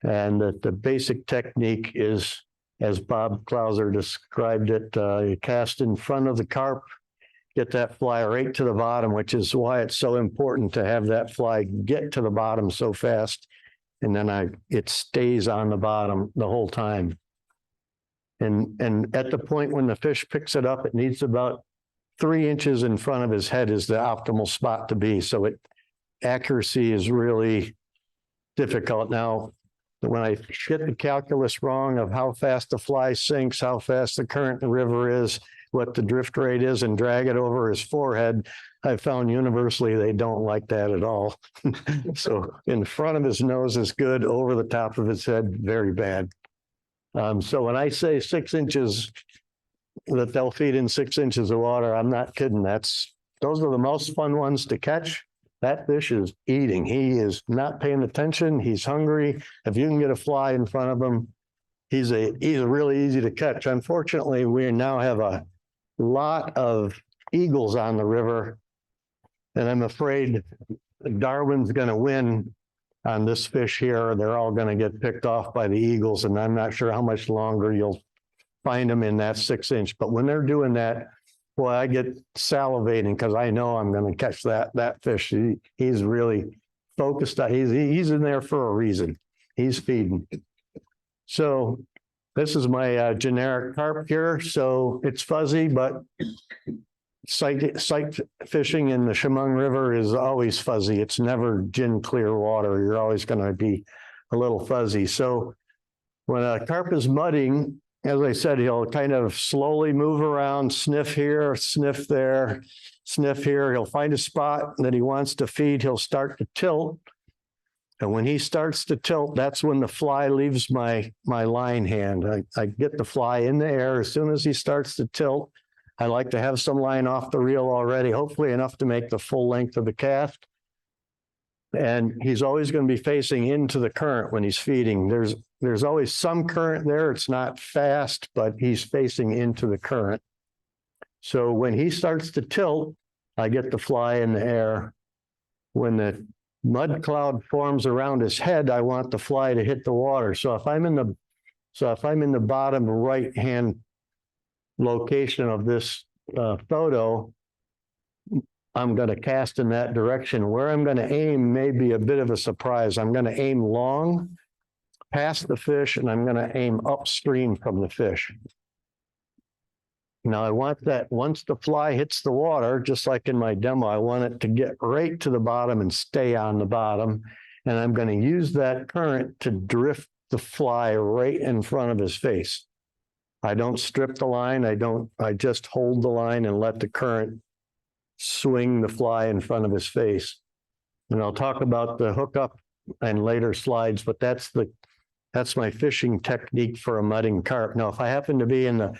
And that the basic technique is, as Bob Clauser described it, you cast in front of the carp, get that fly right to the bottom, which is why it's so important to have that fly get to the bottom so fast. And then it stays on the bottom the whole time. And at the point when the fish picks it up, it needs about 3 inches in front of his head is the optimal spot to be. So accuracy is really difficult. Now, when I get the calculus wrong of how fast the fly sinks, how fast the current in the river is, what the drift rate is, and drag it over his forehead, I found universally they don't like that at all. So in front of his nose is good, over the top of his head, very bad. So when I say 6 inches, that they'll feed in 6 inches of water, I'm not kidding. Those are the most fun ones to catch. That fish is eating. He is not paying attention. He's hungry. If you can get a fly in front of him, he's really easy to catch. Unfortunately, we now have a lot of eagles on the river, and I'm afraid Darwin's going to win on this fish here. They're all going to get picked off by the eagles, and I'm not sure how much longer you'll find them in that 6 inch. But when they're doing that, boy, I get salivating because I know I'm going to catch that fish. He's really focused. He's in there for a reason. He's feeding. So this is my generic carp here. So it's fuzzy, but sight fishing in the Chemung River is always fuzzy. It's never gin clear water. You're always going to be a little fuzzy. So when a carp is mudding, as I said, he'll kind of slowly move around, sniff here, sniff there, sniff here. He'll find a spot that he wants to feed. He'll start to tilt. And when he starts to tilt, that's when the fly leaves my line hand. I get the fly in the air as soon as he starts to tilt. I like to have some line off the reel already, hopefully enough to make the full length of the cast. And he's always going to be facing into the current when he's feeding. There's always some current there. It's not fast, but he's facing into the current. So when he starts to tilt, I get the fly in the air. When the mud cloud forms around his head, I want the fly to hit the water. So if I'm in the bottom right-hand location of this photo, I'm going to cast in that direction. Where I'm going to aim may be a bit of a surprise. I'm going to aim long past the fish, and I'm going to aim upstream from the fish. Now I want that once the fly hits the water, just like in my demo, I want it to get right to the bottom and stay on the bottom. And I'm going to use that current to drift the fly right in front of his face. I don't strip the line. I just hold the line and let the current swing the fly in front of his face. And I'll talk about the hookup in later slides, but that's my fishing technique for a mudding carp. Now, if I happen to be in the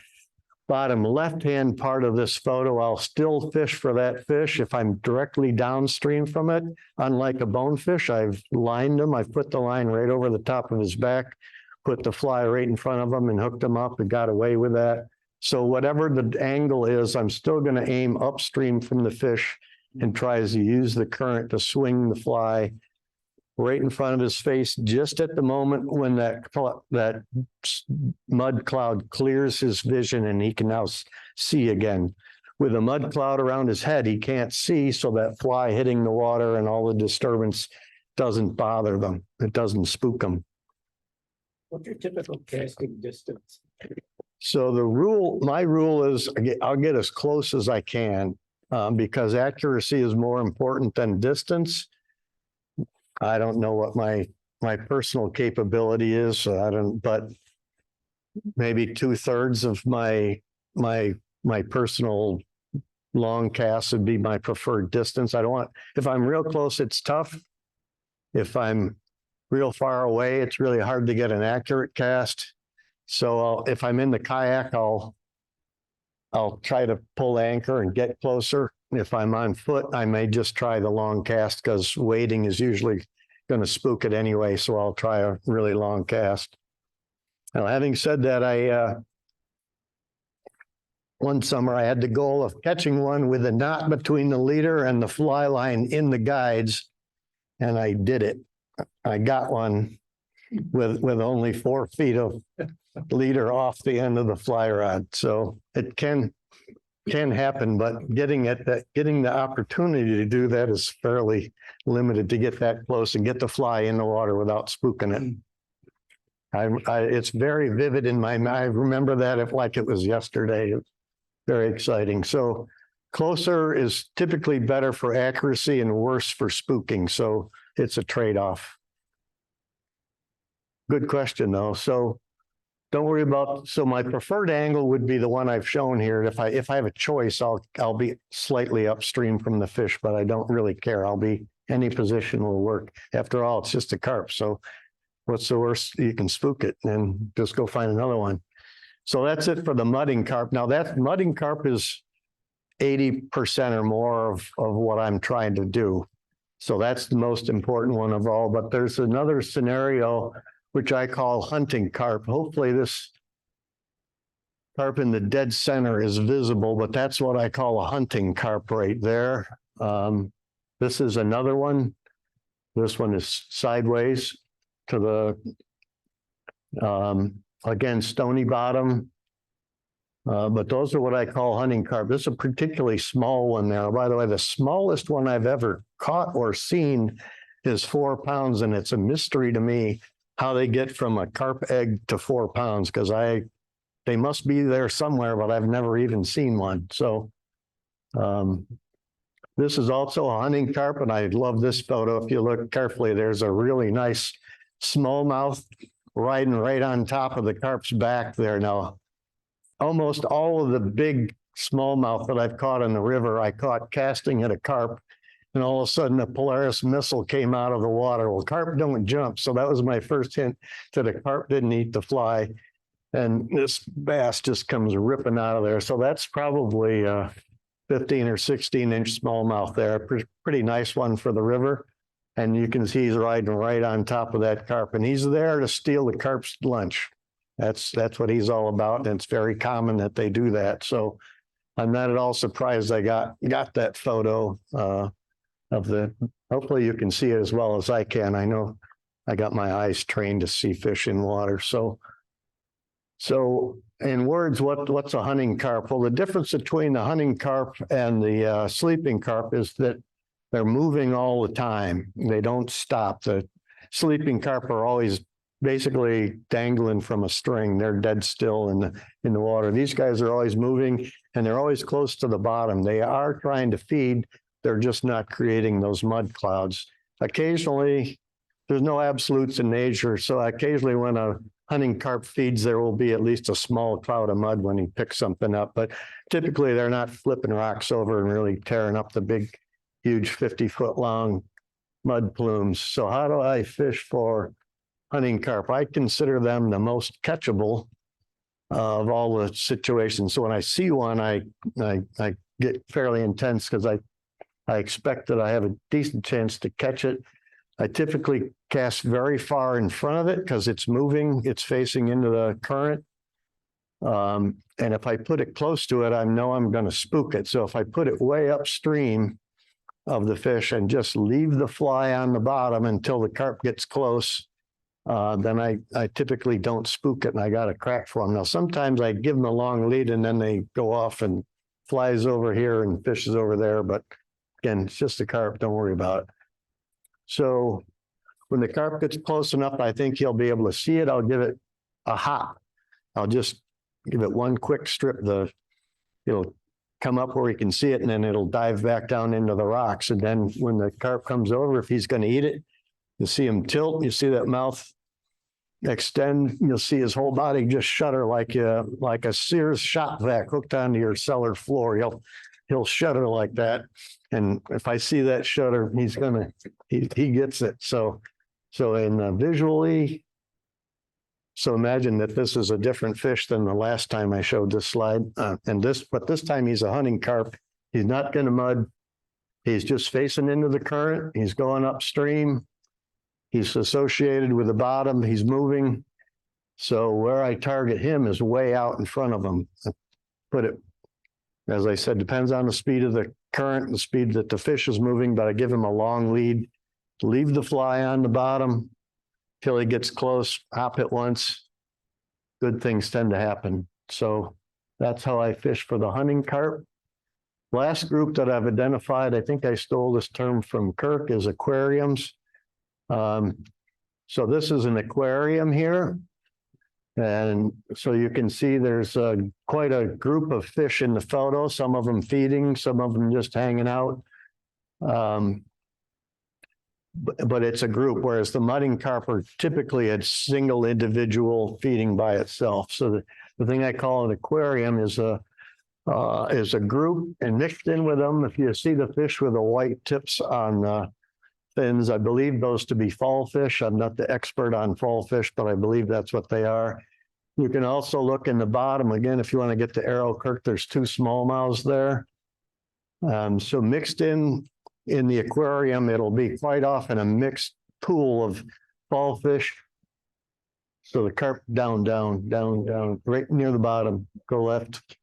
bottom left-hand part of this photo, I'll still fish for that fish. If I'm directly downstream from it, unlike a bonefish, I've lined him. I've put the line right over the top of his back, put the fly right in front of him and hooked him up and got away with that. So whatever the angle is, I'm still going to aim upstream from the fish and try to use the current to swing the fly right in front of his face, just at the moment when that mud cloud clears his vision and he can now see again. With a mud cloud around his head, he can't see, so that fly hitting the water and all the disturbance doesn't bother them. It doesn't spook them. What's your typical casting distance? So my rule is I'll get as close as I can because accuracy is more important than distance. I don't know what my personal capability is. But maybe 2/3 of my personal long cast would be my preferred distance. If I'm real close, it's tough. If I'm real far away, it's really hard to get an accurate cast. So if I'm in the kayak, I'll try to pull anchor and get closer. If I'm on foot, I may just try the long cast because wading is usually going to spook it anyway. So I'll try a really long cast. Now, having said that, one summer I had the goal of catching one with a knot between the leader and the fly line in the guides, and I did it. I got one with only 4 feet of leader off the end of the fly rod. So it can happen, but getting the opportunity to do that is fairly limited, to get that close and get the fly in the water without spooking it. It's very vivid in my mind. I remember that like it was yesterday. It's very exciting. So closer is typically better for accuracy and worse for spooking. So it's a trade-off. Good question, though. So don't worry about, so my preferred angle would be the one I've shown here. If I have a choice, I'll be slightly upstream from the fish, but I don't really care. Any position will work. After all, it's just a carp. So what's the worst? You can spook it and just go find another one. So that's it for the mudding carp. Now that mudding carp is 80% or more of what I'm trying to do. So that's the most important one of all. But there's another scenario which I call hunting carp. Hopefully this carp in the dead center is visible, but that's what I call a hunting carp right there. This is another one. This one is sideways to the, again, stony bottom. But those are what I call hunting carp. This is a particularly small one there. By the way, the smallest one I've ever caught or seen is 4 pounds, and it's a mystery to me how they get from a carp egg to 4 pounds, because they must be there somewhere, but I've never even seen one. So this is also a hunting carp, and I love this photo. If you look carefully, there's a really nice smallmouth riding right on top of the carp's back there. Now, almost all of the big smallmouth that I've caught in the river, I caught casting at a carp, and all of a sudden a Polaris missile came out of the water. Well, carp don't jump, so that was my first hint that a carp didn't eat the fly. And this bass just comes ripping out of there. So that's probably 15 or 16-inch smallmouth there. Pretty nice one for the river. And you can see he's riding right on top of that carp, and he's there to steal the carp's lunch. That's what he's all about, and it's very common that they do that. So I'm not at all surprised I got that photo of the. Hopefully you can see it as well as I can. I know I got my eyes trained to see fish in water. So in words, what's a hunting carp? Well, the difference between the hunting carp and the sleeping carp is that they're moving all the time. They don't stop. The sleeping carp are always basically dangling from a string. They're dead still in the water. These guys are always moving, and they're always close to the bottom. They are trying to feed. They're just not creating those mud clouds. Occasionally, there's no absolutes in nature. So occasionally when a hunting carp feeds, there will be at least a small cloud of mud when he picks something up. But typically they're not flipping rocks over and really tearing up the big, huge 50-foot long mud plumes. So how do I fish for hunting carp? I consider them the most catchable of all the situations. So when I see one, I get fairly intense because I expect that I have a decent chance to catch it. I typically cast very far in front of it because it's moving, it's facing into the current. And if I put it close to it, I know I'm going to spook it. So if I put it way upstream of the fish and just leave the fly on the bottom until the carp gets close, then I typically don't spook it, and I got a crack for them. Now, sometimes I give them a long lead and then they go off and flies over here and fishes over there. But again, it's just a carp. Don't worry about it. So when the carp gets close enough, I think he'll be able to see it. I'll give it a hop. I'll just give it one quick strip. It'll come up where he can see it, and then it'll dive back down into the rocks. And then when the carp comes over, if he's going to eat it, you'll see him tilt. You see that mouth extend. You'll see his whole body just shudder like a Sears shop vac hooked onto your cellar floor. He'll shudder like that. And if I see that shudder, he gets it. So visually, so imagine that this is a different fish than the last time I showed this slide. But this time he's a hunting carp. He's not going to mud. He's just facing into the current. He's going upstream. He's associated with the bottom. He's moving. So where I target him is way out in front of him. I put it, as I said, depends on the speed of the current, the speed that the fish is moving, but I give him a long lead, leave the fly on the bottom till he gets close, hop it once. Good things tend to happen. So that's how I fish for the hunting carp. Last group that I've identified, I think I stole this term from Kirk, is aquariums. So this is an aquarium here. And so you can see there's quite a group of fish in the photo, some of them feeding, some of them just hanging out. but it's a group, whereas the mudding carp are typically a single individual feeding by itself. So the thing I call an aquarium is a group, and mixed in with them, if you see the fish with the white tips on the fins, I believe those to be fall fish. I'm not the expert on fall fish, but I believe that's what they are. You can also look in the bottom again, if you want to get to Arrow Kirk, there's 2 smallmouths there. So mixed in the aquarium, it'll be quite often a mixed pool of fall fish. So the carp down, right near the bottom, go left,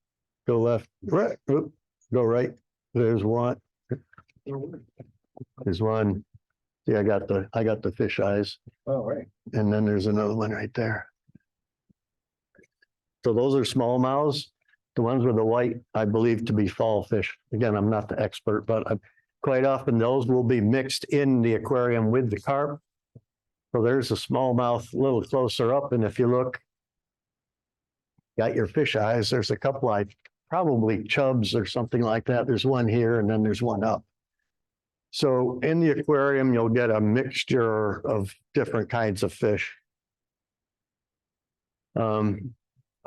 right, oop, go right. There's one. There's one. See, I got the fish eyes. Oh, right. And then there's another one right there. So those are smallmouths. The ones with the white, I believe to be fall fish. Again, I'm not the expert, but quite often those will be mixed in the aquarium with the carp. So there's a smallmouth a little closer up. And if you look, got your fish eyes, there's a couple like probably chubs or something like that. There's one here and then there's one up. So in the aquarium, you'll get a mixture of different kinds of fish.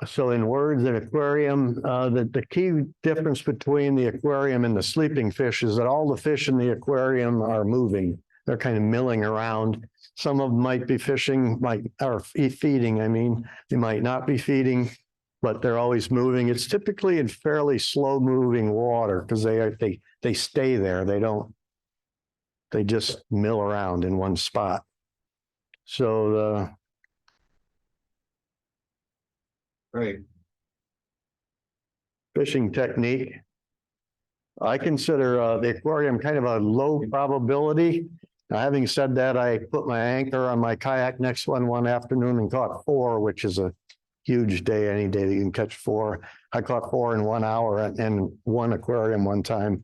So in words, an aquarium, the key difference between the aquarium and the sleeping fish is that all the fish in the aquarium are moving. They're kind of milling around. Some of them might be fishing, or feeding, I mean. They might not be feeding, but they're always moving. It's typically in fairly slow moving water because they stay there. They just mill around in one spot. So the Right. fishing technique, I consider the aquarium kind of a low probability. Now, having said that, I put my anchor on my kayak next one afternoon and caught 4, which is a huge day, any day that you can catch 4. I caught 4 in 1 hour and one aquarium one time.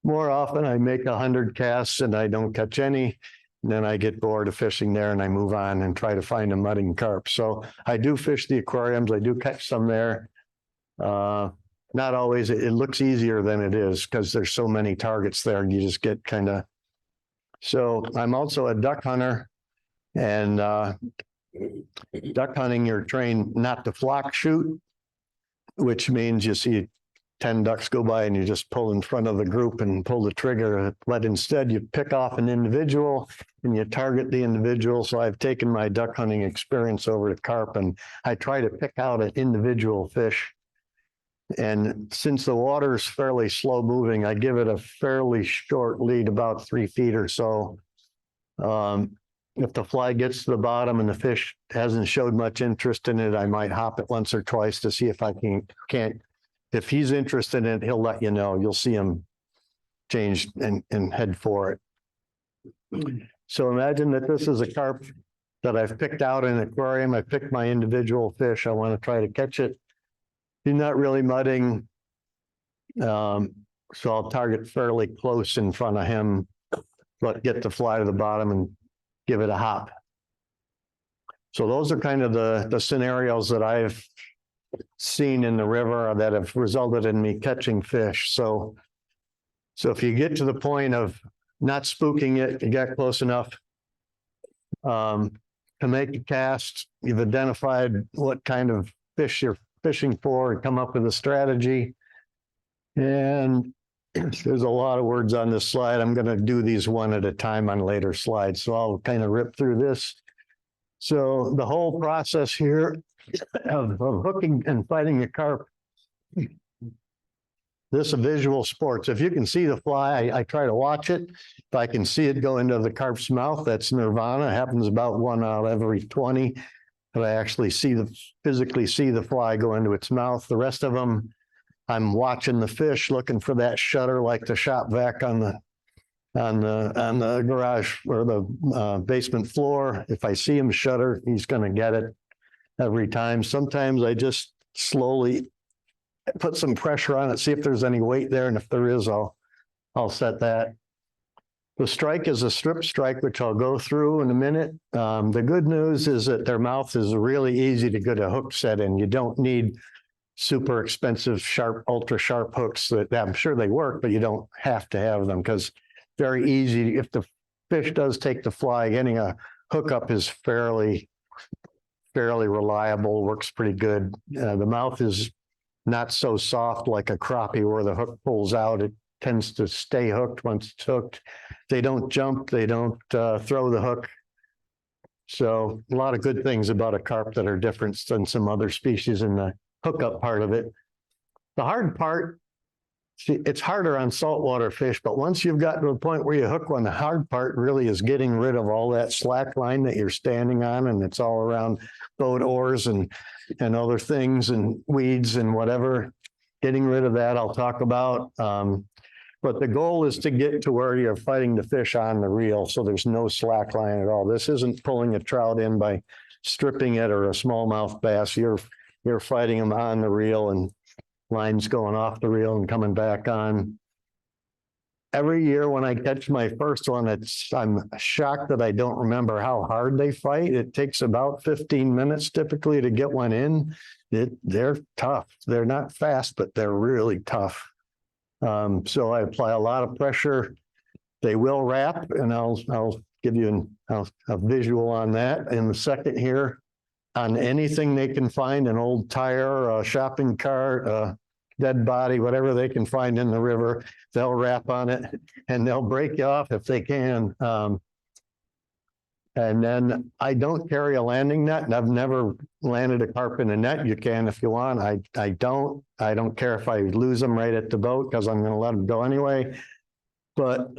More often I make 100 casts and I don't catch any. And then I get bored of fishing there and I move on and try to find a mudding carp. So I do fish the aquariums. I do catch some there. Not always. It looks easier than it is because there's so many targets there and you just get kind of. So I'm also a duck hunter, and duck hunting, you're trained not to flock shoot, which means you see 10 ducks go by and you just pull in front of the group and pull the trigger, but instead you pick off an individual and you target the individual. So I've taken my duck hunting experience over to carp and I try to pick out an individual fish. And since the water is fairly slow moving, I give it a fairly short lead, about 3 feet or so. If the fly gets to the bottom and the fish hasn't showed much interest in it, I might hop it once or twice to see if I can't. If he's interested in it, he'll let you know. You'll see him change and head for it. So imagine that this is a carp that I've picked out in an aquarium. I picked my individual fish. I want to try to catch it. He's not really mudding. So I'll target fairly close in front of him, but get the fly to the bottom and give it a hop. So those are kind of the scenarios that I've seen in the river that have resulted in me catching fish. So if you get to the point of not spooking it, you got close enough to make a cast, you've identified what kind of fish you're fishing for and come up with a strategy. And there's a lot of words on this slide. I'm going to do these one at a time on later slides. So I'll kind of rip through this. So the whole process here of hooking and fighting a carp, this is a visual sport. So if you can see the fly, I try to watch it. If I can see it go into the carp's mouth, that's nirvana. It happens about 1 out of every 20. But I actually physically see the fly go into its mouth. The rest of them, I'm watching the fish, looking for that shutter, like the shop vac on the garage or the basement floor. If I see him shutter, he's going to get it every time. Sometimes I just slowly put some pressure on it, see if there's any weight there, and if there is, I'll set that. The strike is a strip strike, which I'll go through in a minute. The good news is that their mouth is really easy to get a hook set in. You don't need super expensive, sharp, ultra sharp hooks that I'm sure they work, but you don't have to have them because very easy. If the fish does take the fly, getting a hookup is fairly reliable, works pretty good. The mouth is not so soft like a crappie where the hook pulls out. It tends to stay hooked once it's hooked. They don't jump, they don't throw the hook. So a lot of good things about a carp that are different than some other species in the hookup part of it. The hard part, see, it's harder on saltwater fish, but once you've gotten to the point where you hook one, the hard part really is getting rid of all that slack line that you're standing on, and it's all around boat oars and other things and weeds and whatever. Getting rid of that, I'll talk about. But the goal is to get to where you're fighting the fish on the reel, so there's no slack line at all. This isn't pulling a trout in by stripping it or a smallmouth bass. You're fighting them on the reel and lines going off the reel and coming back on. Every year when I catch my first one, I'm shocked that I don't remember how hard they fight. It takes about 15 minutes typically to get one in. They're tough. They're not fast, but they're really tough. So I apply a lot of pressure. They will wrap, and I'll give you a visual on that in a second here. On anything they can find, an old tire, a shopping cart, a dead body, whatever they can find in the river, they'll wrap on it and they'll break you off if they can. And then I don't carry a landing net, and I've never landed a carp in a net. You can if you want. I don't care if I lose them right at the boat because I'm going to let them go anyway. But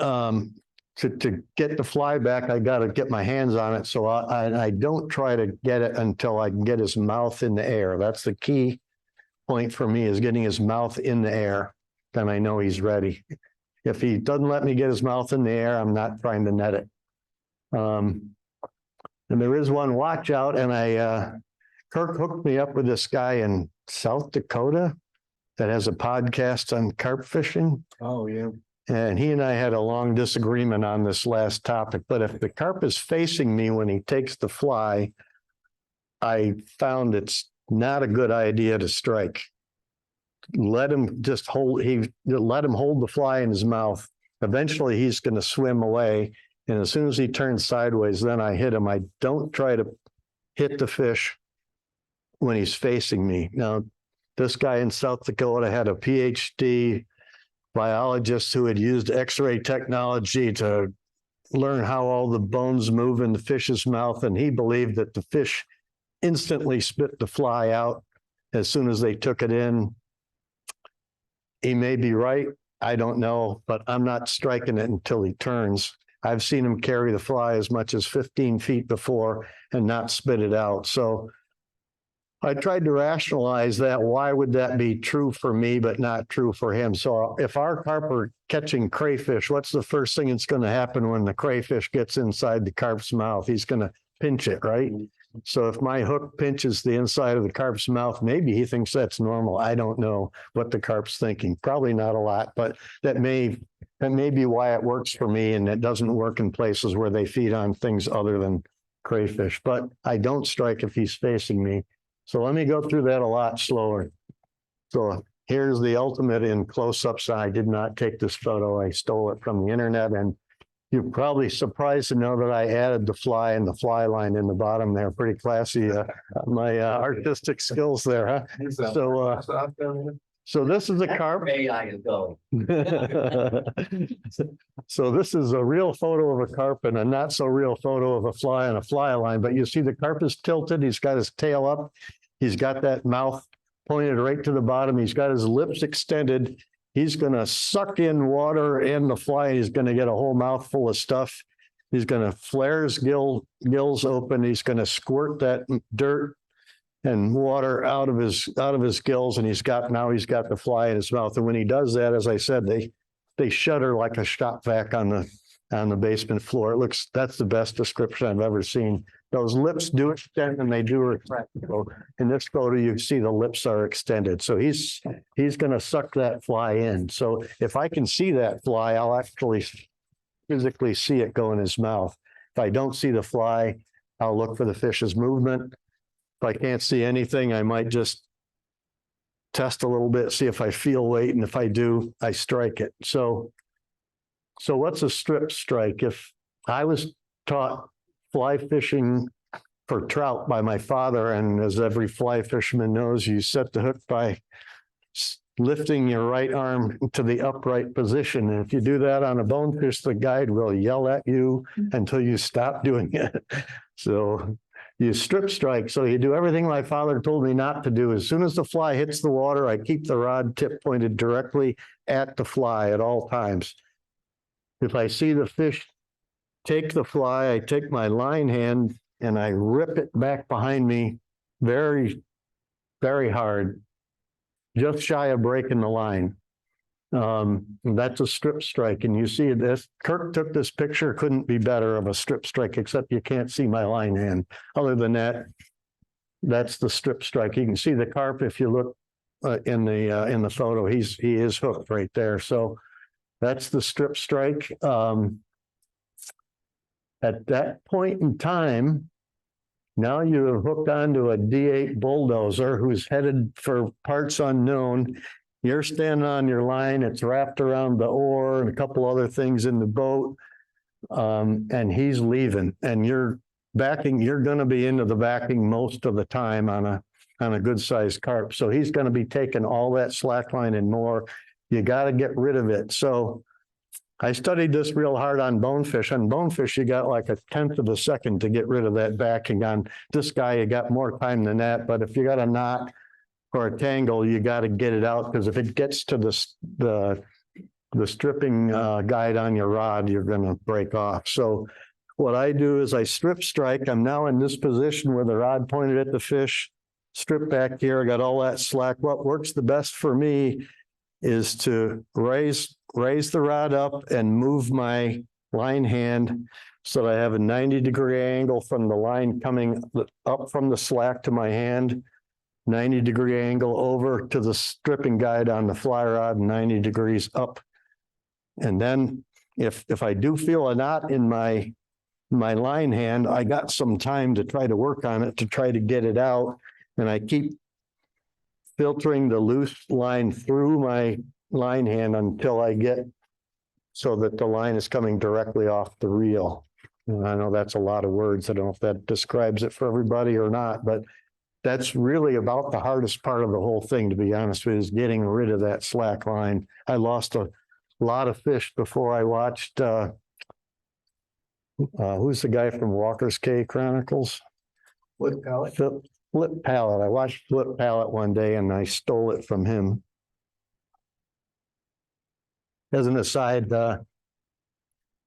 to get the fly back, I got to get my hands on it. So I don't try to get it until I can get his mouth in the air. That's the key point for me, is getting his mouth in the air. Then I know he's ready. If he doesn't let me get his mouth in the air, I'm not trying to net it. And there is one watch out, and Kirk hooked me up with this guy in South Dakota that has a podcast on carp fishing. Oh, yeah. And he and I had a long disagreement on this last topic, but if the carp is facing me when he takes the fly, I found it's not a good idea to strike. Let him hold the fly in his mouth. Eventually he's going to swim away. And as soon as he turns sideways, then I hit him. I don't try to hit the fish when he's facing me. Now, this guy in South Dakota had a PhD biologist who had used X-ray technology to learn how all the bones move in the fish's mouth. And he believed that the fish instantly spit the fly out as soon as they took it in. He may be right. I don't know, but I'm not striking it until he turns. I've seen him carry the fly as much as 15 feet before and not spit it out. So I tried to rationalize that. Why would that be true for me, but not true for him? So if our carp are catching crayfish, what's the first thing that's going to happen when the crayfish gets inside the carp's mouth? He's going to pinch it, right? So if my hook pinches the inside of the carp's mouth, maybe he thinks that's normal. I don't know what the carp's thinking. Probably not a lot, but that may be why it works for me, and it doesn't work in places where they feed on things other than crayfish. But I don't strike if he's facing me. So let me go through that a lot slower. So here's the ultimate in close-ups. I did not take this photo. I stole it from the internet, and you're probably surprised to know that I added the fly and the fly line in the bottom there. Pretty classy. My artistic skills there, huh? So this is a carp. So this is a real photo of a carp and a not so real photo of a fly and a fly line. But you see the carp is tilted. He's got his tail up. He's got that mouth pointed right to the bottom. He's got his lips extended. He's going to suck in water and the fly. He's going to get a whole mouthful of stuff. He's going to flare his gills open. He's going to squirt that dirt and water out of his gills, and he's got the fly in his mouth. And when he does that, as I said, they shudder like a shop vac on the basement floor. That's the best description I've ever seen. Those lips do extend and they do retract. So in this photo, you see the lips are extended. So he's going to suck that fly in. So if I can see that fly, I'll actually physically see it go in his mouth. If I don't see the fly, I'll look for the fish's movement. If I can't see anything, I might just test a little bit, see if I feel weight. And if I do, I strike it. So what's a strip strike? I was taught fly fishing for trout by my father, and as every fly fisherman knows, you set the hook by lifting your right arm to the upright position. And if you do that on a bonefish, the guide will yell at you until you stop doing it. So you strip strike. So you do everything my father told me not to do. As soon as the fly hits the water, I keep the rod tip pointed directly at the fly at all times. If I see the fish take the fly, I take my line hand and I rip it back behind me very, very hard, just shy of breaking the line. That's a strip strike. And you see this, Kirk took this picture, couldn't be better of a strip strike, except you can't see my line hand. Other than that, that's the strip strike. You can see the carp if you look in the photo. He is hooked right there. So that's the strip strike. At that point in time, now you have hooked onto a D8 bulldozer who's headed for parts unknown. You're standing on your line, it's wrapped around the oar and a couple other things in the boat. And he's leaving, and you're going to be into the backing most of the time on a good sized carp. So he's going to be taking all that slack line and more. You got to get rid of it. So I studied this real hard on bonefish. On bonefish, you got like 1/10 of a second to get rid of that backing. On this guy, you got more time than that. But if you got a knot or a tangle, you got to get it out, because if it gets to the stripping guide on your rod, you're going to break off. So what I do is I strip strike. I'm now in this position where the rod pointed at the fish, strip back here. I got all that slack. What works the best for me is to raise the rod up and move my line hand so that I have a 90-degree angle from the line coming up from the slack to my hand, 90-degree angle over to the stripping guide on the fly rod, 90 degrees up. And then if I do feel a knot in my line hand, I got some time to try to work on it to try to get it out. And I keep filtering the loose line through my line hand until I get so that the line is coming directly off the reel. And I know that's a lot of words. I don't know if that describes it for everybody or not, but that's really about the hardest part of the whole thing, to be honest with you, is getting rid of that slack line. I lost a lot of fish before I watched, who's the guy from Walker's Cay Chronicles? Flip pallet. Flip Pallet. I watched Flip Pallet one day and I stole it from him. As an aside, there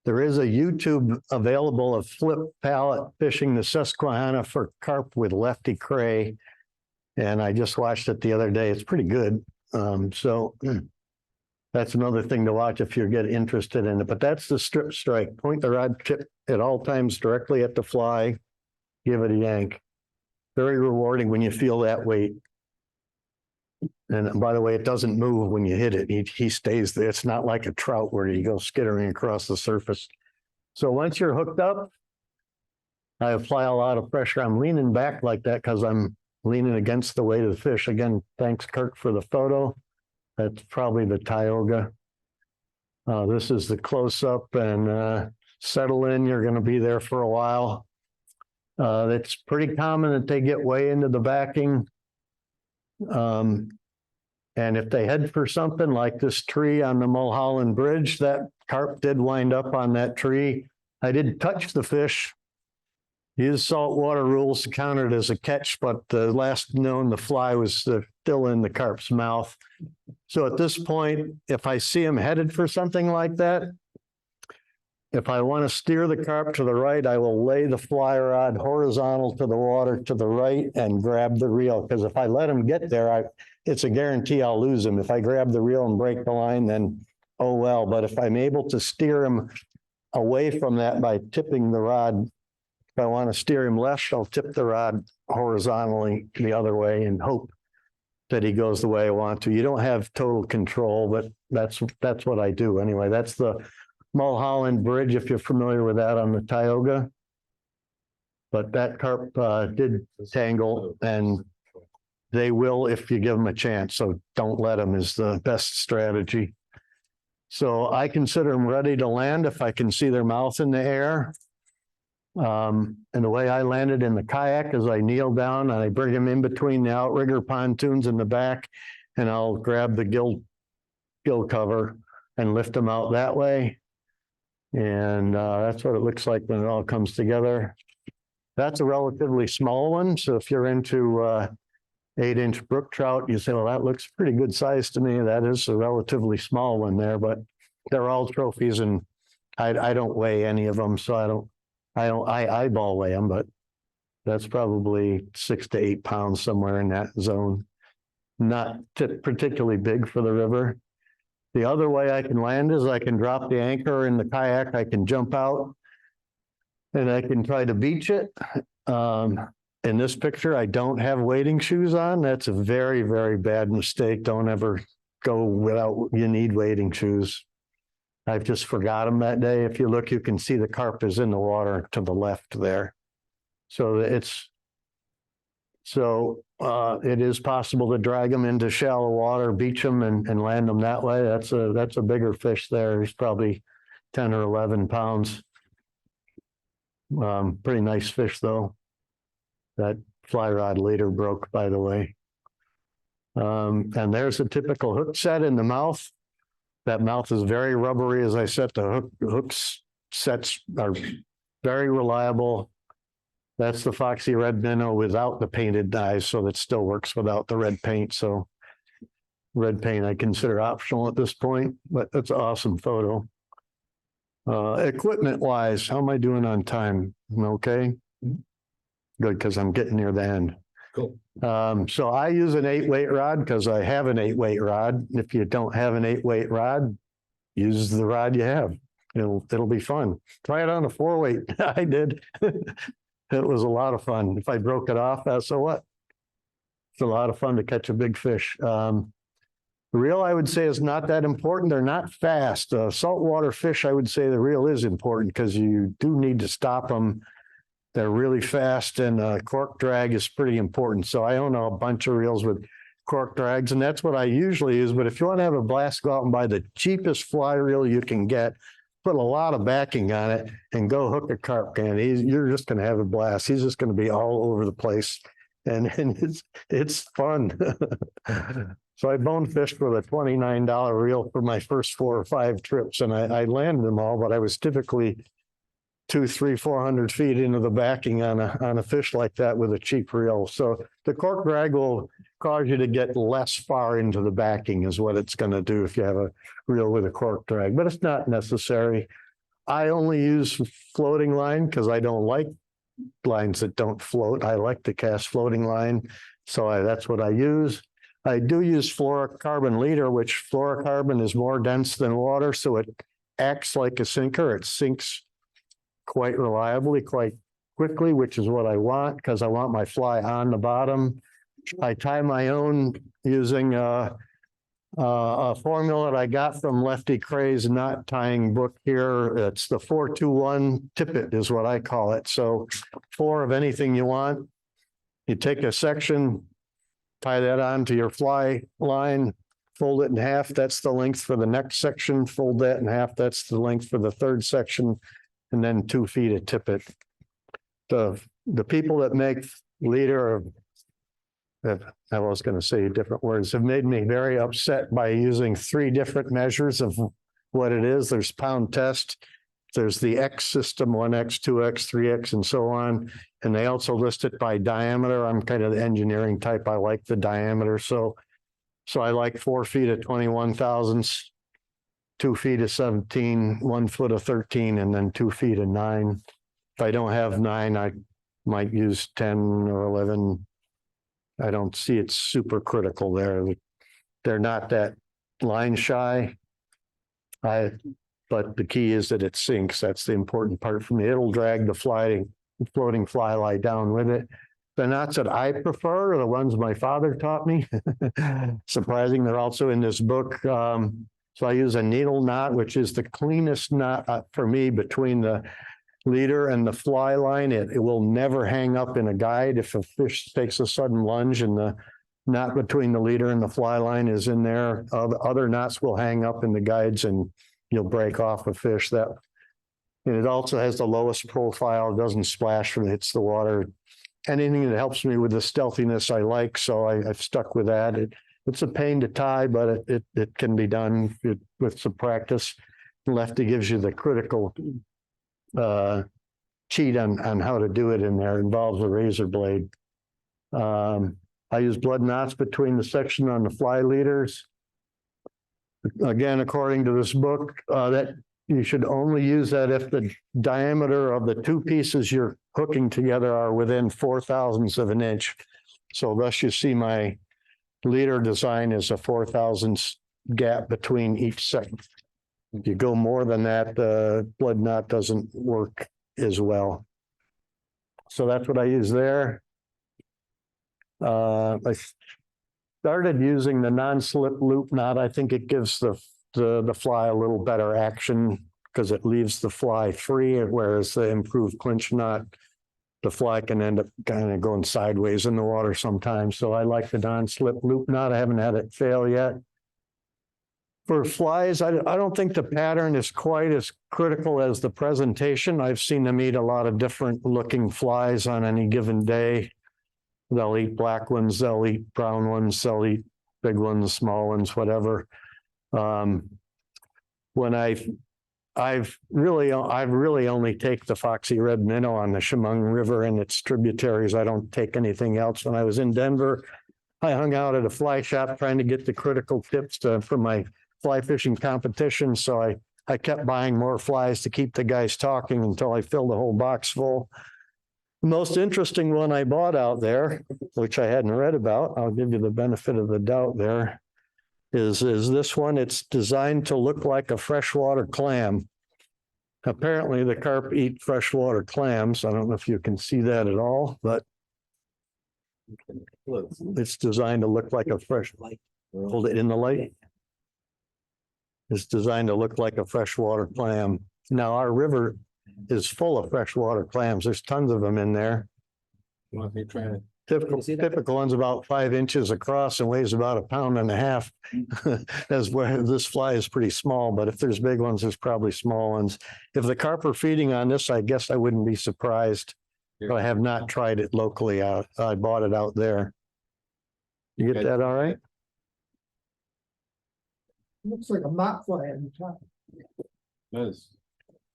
is a YouTube available of Flip Pallet fishing the Susquehanna for carp with Lefty Cray. And I just watched it the other day. It's pretty good. So that's another thing to watch if you get interested in it. But that's the strip strike. Point the rod tip at all times directly at the fly. Give it a yank. Very rewarding when you feel that weight. And by the way, it doesn't move when you hit it. He stays there. It's not like a trout where you go skittering across the surface. So once you're hooked up, I apply a lot of pressure. I'm leaning back like that because I'm leaning against the weight of the fish. Again, thanks, Kirk, for the photo. That's probably the Tioga. This is the close-up, and settle in. You're going to be there for a while. It's pretty common that they get way into the backing. And if they head for something like this tree on the Mulholland Bridge, that carp did wind up on that tree. I did touch the fish. Use saltwater rules to count it as a catch, but the last known, the fly was still in the carp's mouth. So at this point, if I see him headed for something like that, if I want to steer the carp to the right, I will lay the fly rod horizontal to the water to the right and grab the reel. Because if I let him get there, it's a guarantee I'll lose him. If I grab the reel and break the line, then oh well. But if I'm able to steer him away from that by tipping the rod, if I want to steer him left, I'll tip the rod horizontally the other way and hope that he goes the way I want to. You don't have total control, but that's what I do. Anyway, that's the Mulholland Bridge, if you're familiar with that, on the Tioga. But that carp did tangle, and they will if you give them a chance. So don't let them is the best strategy. So I consider them ready to land if I can see their mouth in the air. And the way I landed in the kayak is I kneel down and I bring them in between the outrigger pontoons in the back, and I'll grab the gill cover and lift them out that way. And that's what it looks like when it all comes together. That's a relatively small one. So if you're into 8-inch brook trout, you say, well, that looks pretty good size to me. That is a relatively small one there, but they're all trophies, and I don't weigh any of them. So I eyeball weigh them, but that's probably 6 to 8 pounds, somewhere in that zone. Not particularly big for the river. The other way I can land is I can drop the anchor in the kayak, I can jump out, and I can try to beach it. In this picture, I don't have wading shoes on. That's a very, very bad mistake. Don't ever go without, you need wading shoes. I've just forgot them that day. If you look, you can see the carp is in the water to the left there. So it is possible to drag them into shallow water, beach them, and land them that way. That's a bigger fish there. He's probably 10 or 11 pounds. Pretty nice fish though. That fly rod later broke, by the way. And there's a typical hook set in the mouth. That mouth is very rubbery. As I said, the hooks sets are very reliable. That's the Foxee Red Minnow without the painted eyes, so that still works without the red paint. So red paint I consider optional at this point, but that's an awesome photo. Equipment wise, how am I doing on time? Am I okay? Good, because I'm getting near the end. Cool. So I use an 8-weight rod because I have an 8-weight rod. If you don't have an 8-weight rod, use the rod you have. It'll be fun. Try it on a 4-weight. I did. It was a lot of fun. If I broke it off, so what? It's a lot of fun to catch a big fish. The reel, I would say, is not that important. They're not fast. Saltwater fish, I would say the reel is important because you do need to stop them. They're really fast, and cork drag is pretty important. So I own a bunch of reels with cork drags, and that's what I usually use. But if you want to have a blast, go out and buy the cheapest fly reel you can get, put a lot of backing on it, and go hook a carp can. You're just going to have a blast. He's just going to be all over the place, and it's fun. So I bonefished with a $29 reel for my first 4 or 5 trips, and I landed them all, but I was typically 200, 300, 400 feet into the backing on a fish like that with a cheap reel. So the cork drag will cause you to get less far into the backing is what it's going to do if you have a reel with a cork drag, but it's not necessary. I only use floating line because I don't like lines that don't float. I like to cast floating line. So that's what I use. I do use fluorocarbon leader, which fluorocarbon is more dense than water. So it acts like a sinker. It sinks quite reliably, quite quickly, which is what I want because I want my fly on the bottom. I tie my own using a formula that I got from Lefty Cray's knot tying book here. It's the 4-2-1 tippet is what I call it. So 4 of anything you want. You take a section, tie that onto your fly line, fold it in half. That's the length for the next section. Fold that in half. That's the length for the third section. And then 2 feet of tippet. The people that make leader, I was going to say different words, have made me very upset by using 3 different measures of what it is. There's pound test, there's the X system, 1X, 2X, 3X, and so on. And they also list it by diameter. I'm kind of the engineering type. I like the diameter. So I like 4 feet of 21 thousandths. 2 feet of 17, 1 foot of 13, and then 2 feet of 9. If I don't have 9, I might use 10 or 11. I don't see it super critical there. They're not that line shy. But the key is that it sinks. That's the important part for me. It'll drag the floating fly lie down with it. The knots that I prefer are the ones my father taught me. Surprising, they're also in this book. So I use a needle knot, which is the cleanest knot for me between the leader and the fly line. It will never hang up in a guide if a fish takes a sudden lunge and knot between the leader and the fly line is in there. Other knots will hang up in the guides and you'll break off a fish that. And it also has the lowest profile, it doesn't splash when it hits the water. Anything that helps me with the stealthiness I like, so I've stuck with that. It's a pain to tie, but it can be done with some practice. Lefty gives you the critical cheat on how to do it in there. It involves a razor blade. I use blood knots between the section on the fly leaders. Again, according to this book, that you should only use that if the diameter of the two pieces you're hooking together are within 4/1000ths of an inch. So thus you see my leader design is a 4/1000ths gap between each section. If you go more than that, the blood knot doesn't work as well. So that's what I use there. I started using the non-slip loop knot. I think it gives the fly a little better action because it leaves the fly free, whereas the improved clinch knot, the fly can end up kind of going sideways in the water sometimes. So I like the non-slip loop knot. I haven't had it fail yet. For flies, I don't think the pattern is quite as critical as the presentation. I've seen them eat a lot of different looking flies on any given day. They'll eat black ones, they'll eat brown ones, they'll eat big ones, small ones, whatever. When I've really only take the Foxee Red Minnow on the Chemung River and its tributaries. I don't take anything else. When I was in Denver, I hung out at a fly shop trying to get the critical tips for my fly fishing competition. So I kept buying more flies to keep the guys talking until I filled the whole box full. The most interesting one I bought out there, which I hadn't read about, I'll give you the benefit of the doubt there, is this one. It's designed to look like a freshwater clam. Apparently the carp eat freshwater clams. I don't know if you can see that at all, but it's designed to look like a hold it in the light. It's designed to look like a freshwater clam. Now our river is full of freshwater clams. There's tons of them in there. Typical one's about 5 inches across and weighs about 1.5 pounds. That's where this fly is pretty small, but if there's big ones, there's probably small ones. If the carp are feeding on this, I guess I wouldn't be surprised. But I have not tried it locally out. I bought it out there. You get that all right? Looks like a mock fly on the top.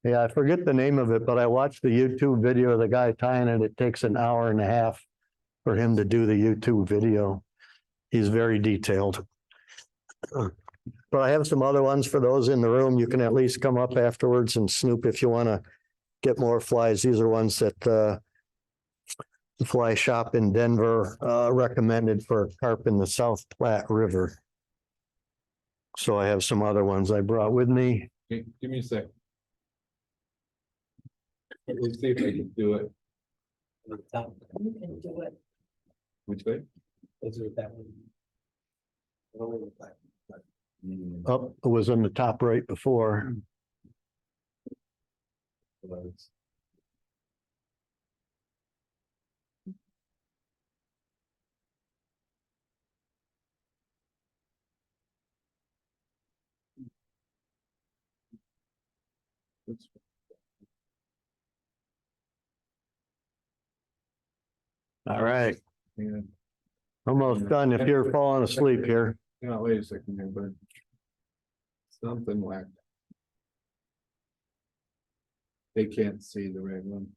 Yeah, I forget the name of it, but I watched the YouTube video of the guy tying it. It takes 1.5 hours for him to do the YouTube video. He's very detailed. But I have some other ones for those in the room. You can at least come up afterwards and snoop if you want to get more flies. These are ones that the fly shop in Denver recommended for carp in the South Platte River. So I have some other ones I brought with me. Give me a sec. Let's see if I can do it. You can do it. Which way? Let's do it that way. Up, it was on the top right before. All right, Yeah, almost done. If you're falling asleep here. wait a second here, but something whacked. They can't see the red one.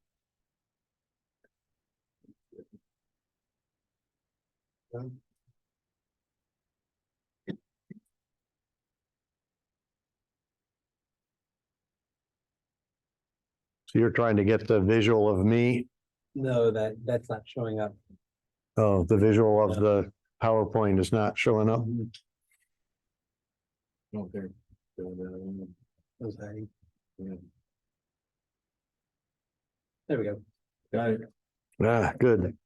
So you're trying to get the visual of me. No, that's not showing up. Oh, the visual of the PowerPoint is not showing up. Oh, there. Those hiding. Yeah. There we go. Got it. Ah, good.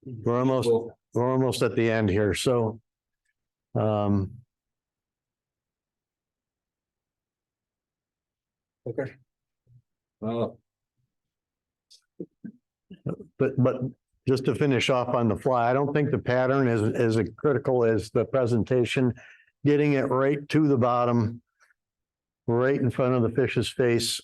We're almost at the end here. So, Okay. Oh, but just to finish off on the fly, I don't think the pattern is as critical as the presentation. Getting it right to the bottom, right in front of the fish's face.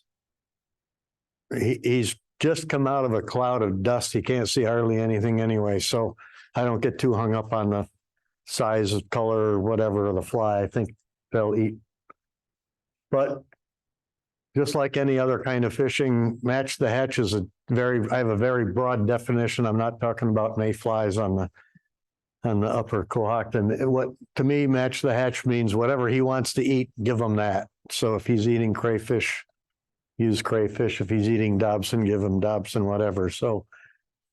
He's just come out of a cloud of dust. He can't see hardly anything anyway, so I don't get too hung up on the size, color, or whatever of the fly. I think they'll eat. But just like any other kind of fishing, match the hatch is I have a very broad definition. I'm not talking about mayflies on the upper Cohocton. What, to me, match the hatch means whatever he wants to eat, give him that. So if he's eating crayfish, use crayfish. If he's eating Dobson, give him Dobson, whatever. So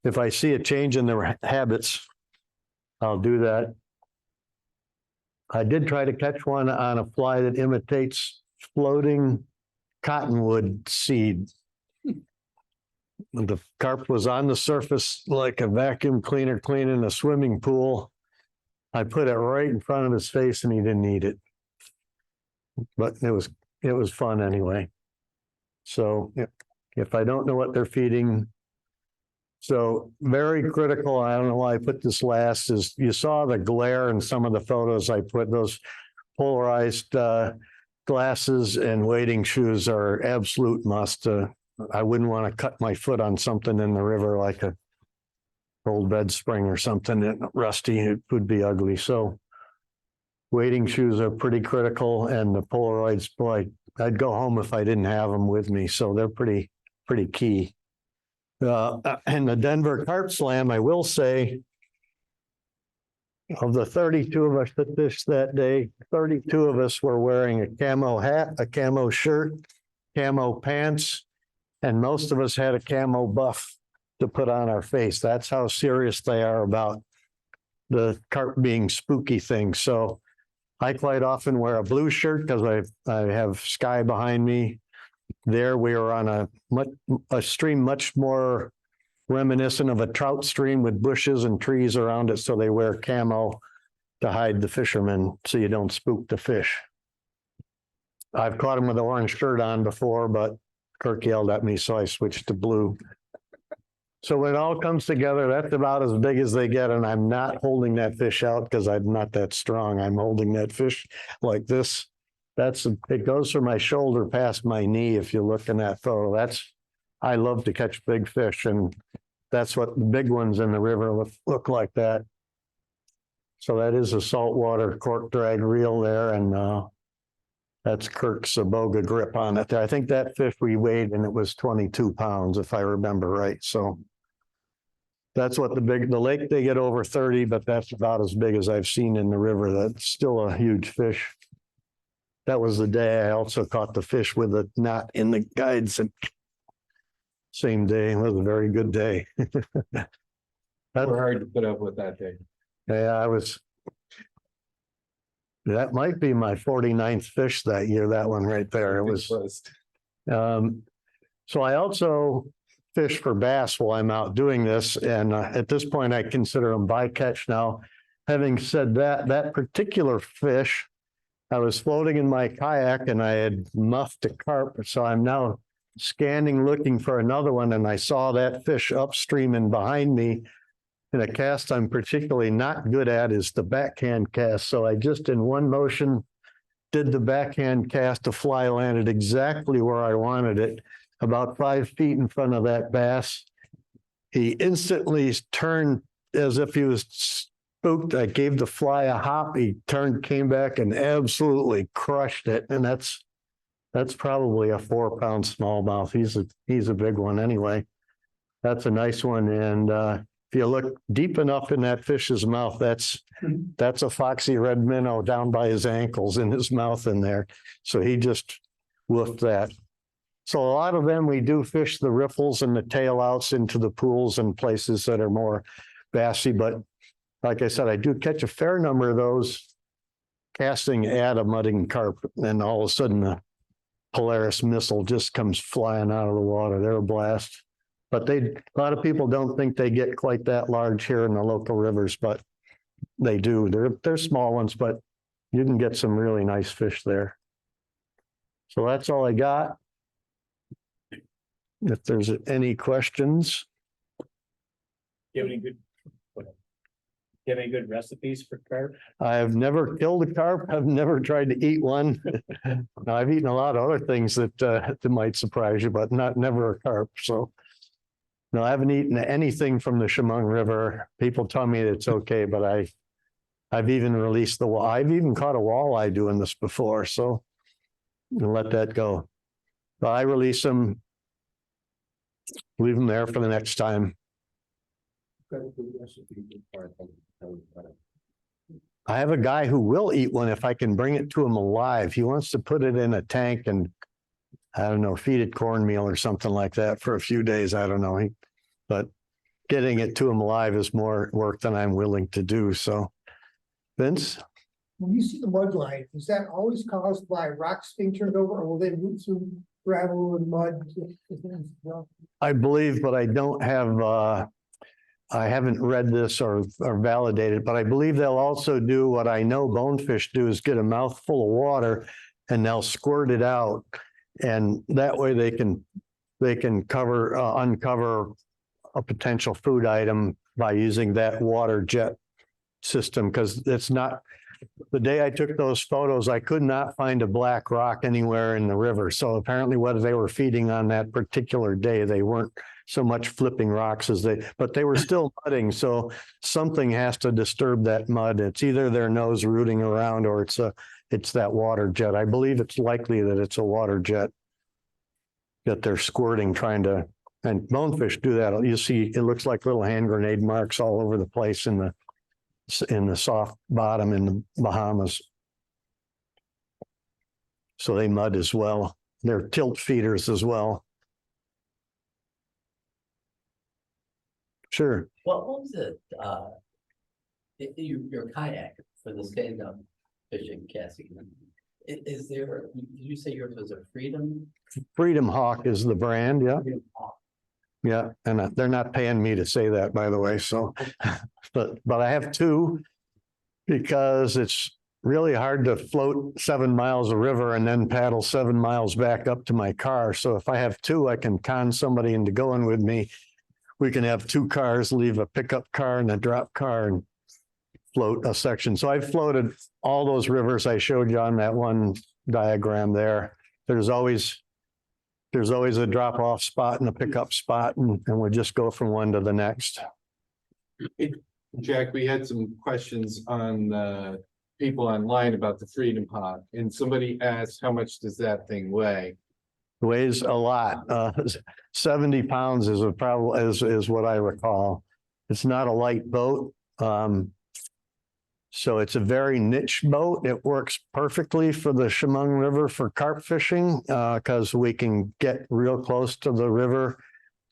if I see a change in their habits, I'll do that. I did try to catch one on a fly that imitates floating cottonwood seed. The carp was on the surface like a vacuum cleaner cleaning a swimming pool. I put it right in front of his face and he didn't eat it. But it was fun anyway. So if I don't know what they're feeding. So very critical, I don't know why I put this last, is you saw the glare in some of the photos I put. Those polarized glasses and wading shoes are absolute must. I wouldn't want to cut my foot on something in the river like a old bed spring or something rusty. It would be ugly. So wading shoes are pretty critical, and the Polaroids, boy, I'd go home if I didn't have them with me. So they're pretty key. And the Denver Carp Slam, I will say, of the 32 of us that fished that day, 32 of us were wearing a camo hat, a camo shirt, camo pants, and most of us had a camo buff to put on our face. That's how serious they are about the carp being spooky things. So I quite often wear a blue shirt because I have sky behind me. There we were on a stream much more reminiscent of a trout stream with bushes and trees around it. So they wear camo to hide the fishermen so you don't spook the fish. I've caught them with an orange shirt on before, but Kirk yelled at me, so I switched to blue. So when it all comes together, that's about as big as they get. And I'm not holding that fish out because I'm not that strong. I'm holding that fish like this. It goes from my shoulder past my knee. If you look in that photo, I love to catch big fish, and that's what the big ones in the river look like that. So that is a saltwater cork drag reel there, and that's Kirk's Aboga grip on it. I think that fish we weighed, and it was 22 pounds, if I remember right. So that's what the lake, they get over 30, but that's about as big as I've seen in the river. That's still a huge fish. That was the day I also caught the fish with a knot in the guides, and same day. It was a very good day. We're hard to put up with that day. Yeah, that might be my 49th fish that year, that one right there. It was. So I also fish for bass while I'm out doing this. And at this point, I consider them bycatch now. Having said that, that particular fish, I was floating in my kayak and I had muffed a carp. So I'm now scanning, looking for another one. And I saw that fish upstream and behind me. And a cast I'm particularly not good at is the backhand cast. So I just in one motion did the backhand cast. The fly landed exactly where I wanted it, about 5 feet in front of that bass. He instantly turned as if he was spooked. I gave the fly a hop. He turned, came back, and absolutely crushed it. And that's probably a 4-pound smallmouth. He's a big one anyway. That's a nice one. And if you look deep enough in that fish's mouth, that's a Foxee Red Minnow down by his ankles in his mouth in there. So he just woofed that. So a lot of them, we do fish the riffles and the tail outs into the pools and places that are more bassy. But like I said, I do catch a fair number of those casting at a mudding carp. And all of a sudden, the Polaris missile just comes flying out of the water. They're a blast. But a lot of people don't think they get quite that large here in the local rivers, but they do. They're small ones, but you can get some really nice fish there. So that's all I got. If there's any questions. You have any good? You have any good recipes for carp? I've never killed a carp. I've never tried to eat one. Now, I've eaten a lot of other things that might surprise you, but never a carp. So no, I haven't eaten anything from the Chemung River. People tell me it's okay, but I've even released I've even caught a walleye doing this before. So I'll let that go. But I release them, leave them there for the next time. I have a guy who will eat one if I can bring it to him alive. He wants to put it in a tank and, I don't know, feed it cornmeal or something like that for a few days. I don't know. But getting it to him alive is more work than I'm willing to do. So, Vince? When you see the mud line, is that always caused by rocks being turned over, or will they root through gravel and mud? I believe, but I don't have, I haven't read this or validated, but I believe they'll also do what I know bonefish do is get a mouthful of water and they'll squirt it out. And that way they can uncover a potential food item by using that water jet system. Because it's not, the day I took those photos, I could not find a black rock anywhere in the river. So apparently what they were feeding on that particular day, they weren't so much flipping rocks but they were still mudding. So something has to disturb that mud. It's either their nose rooting around or it's that water jet. I believe it's likely that it's a water jet that they're squirting, and bonefish do that. You see, it looks like little hand grenade marks all over the place in the soft bottom in the Bahamas. So they mud as well. They're tilt feeders as well. Sure. What was it, your kayak for the stand-up fishing casting? Is there, did you say yours was a Freedom? Freedom Hawk is the brand, yeah. Freedom Hawk? Yeah, and they're not paying me to say that, by the way, so, but I have two because it's really hard to float 7 miles of river and then paddle 7 miles back up to my car. So if I have two, I can con somebody into going with me. We can have two cars, leave a pickup car and a drop car and float a section. So I've floated all those rivers I showed you on that one diagram there. There's always a drop-off spot and a pickup spot, and we just go from one to the next. Jack, we had some questions on people online about the Freedom Hawk, and somebody asked, how much does that thing weigh? Weighs a lot. 70 pounds is what I recall. It's not a light boat. So it's a very niche boat. It works perfectly for the Chemung River for carp fishing because we can get real close to the river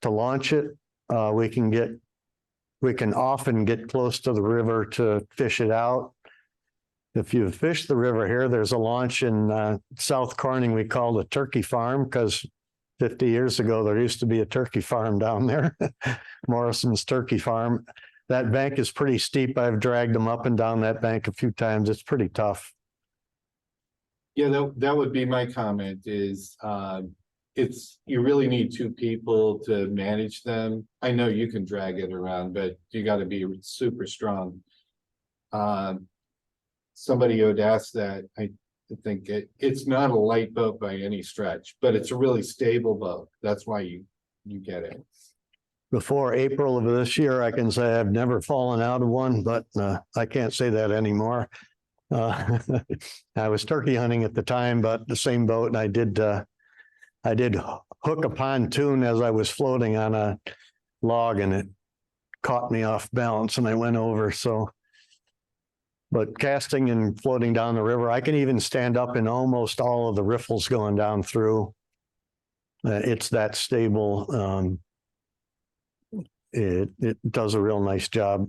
to launch it. We can often get close to the river to fish it out. If you fish the river here, there's a launch in South Corning we call the turkey farm because 50 years ago, there used to be a turkey farm down there, Morrison's Turkey Farm. That bank is pretty steep. I've dragged them up and down that bank a few times. It's pretty tough. Yeah, that would be my comment is you really need two people to manage them. I know you can drag it around, but you got to be super strong. Somebody would ask that. I think it's not a light boat by any stretch, but it's a really stable boat. That's why you get it. Before April of this year, I can say I've never fallen out of one, but I can't say that anymore. I was turkey hunting at the time, but the same boat, and I did hook a pontoon as I was floating on a log, and it caught me off balance, and I went over. So, but casting and floating down the river, I can even stand up in almost all of the riffles going down through. It's that stable. It does a real nice job.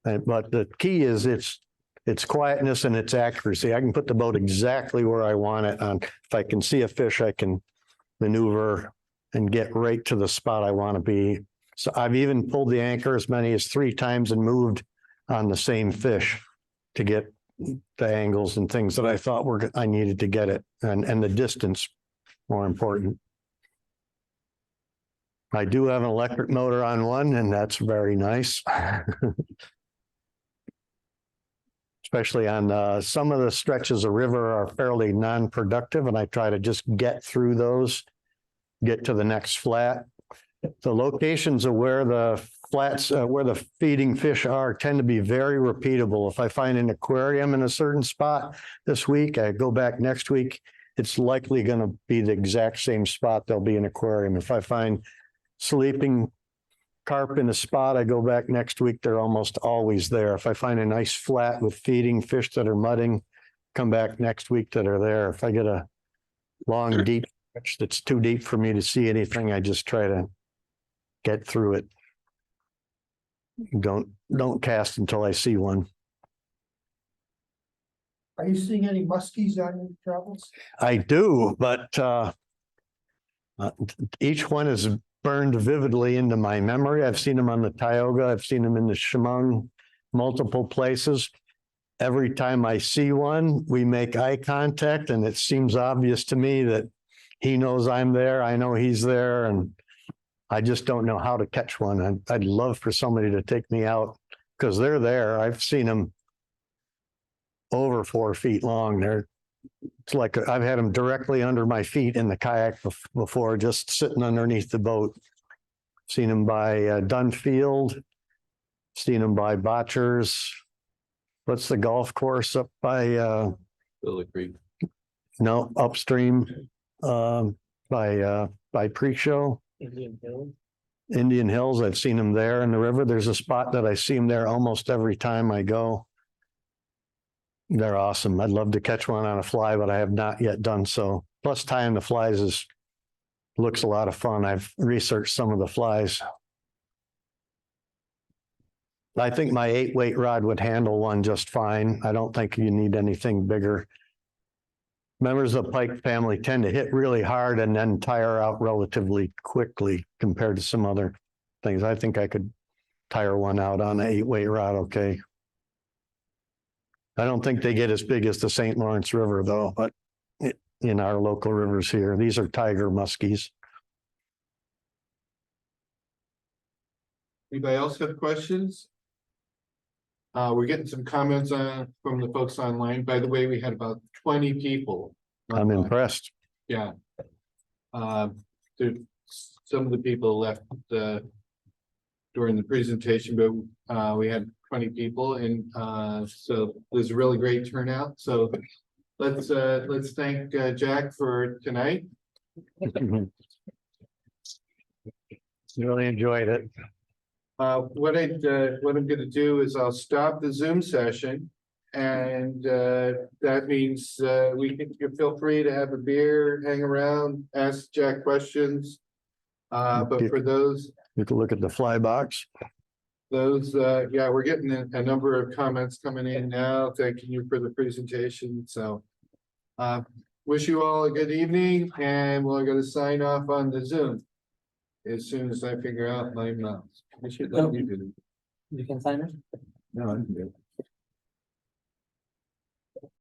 But the key is its quietness and its accuracy. I can put the boat exactly where I want it on. If I can see a fish, I can maneuver and get right to the spot I want to be. So I've even pulled the anchor as many as 3 times and moved on the same fish to get the angles and things that I thought I needed to get it, and the distance more important. I do have an electric motor on one, and that's very nice. Especially on some of the stretches of river are fairly non-productive, and I try to just get through those, get to the next flat. The locations of where the flats, where the feeding fish are tend to be very repeatable. If I find an aquarium in a certain spot this week, I go back next week, it's likely going to be the exact same spot. There'll be an aquarium. If I find sleeping carp in a spot, I go back next week, they're almost always there. If I find a nice flat with feeding fish that are mudding, come back next week that are there. If I get a long, deep stretch that's too deep for me to see anything, I just try to get through it. Don't cast until I see one. Are you seeing any muskies on your travels? I do, but each one is burned vividly into my memory. I've seen them on the Tioga. I've seen them in the Chemung, multiple places. Every time I see one, we make eye contact, and it seems obvious to me that he knows I'm there. I know he's there, and I just don't know how to catch one. I'd love for somebody to take me out because they're there. I've seen them over 4 feet long. It's like I've had them directly under my feet in the kayak before, just sitting underneath the boat. Seen them by Dunfield, seen them by Botchers. What's the golf course up by Willow Creek. no, upstream by Pre-Show? Indian Hill. Indian Hills. I've seen them there in the river. There's a spot that I see them there almost every time I go. They're awesome. I'd love to catch one on a fly, but I have not yet done so. Plus tying the flies looks a lot of fun. I've researched some of the flies. I think my 8-weight rod would handle one just fine. I don't think you need anything bigger. Members of the pike family tend to hit really hard and then tire out relatively quickly compared to some other things. I think I could tire one out on an 8-weight rod, okay. I don't think they get as big as the St. Lawrence River though, but in our local rivers here, these are tiger muskies. Anybody else have questions? We're getting some comments from the folks online. By the way, we had about 20 people. I'm impressed. Yeah. Some of the people left during the presentation, but we had 20 people, and so it was a really great turnout. So let's thank Jack for tonight. Really enjoyed it. What I'm gonna do is I'll stop the Zoom session, and that means you feel free to have a beer, hang around, ask Jack questions. But for those You can look at the fly box. yeah, we're getting a number of comments coming in now, thanking you for the presentation. So wish you all a good evening, and we're gonna sign off on the Zoom as soon as I figure out my mouse. I should let you do it. You can sign it? No, I'm good.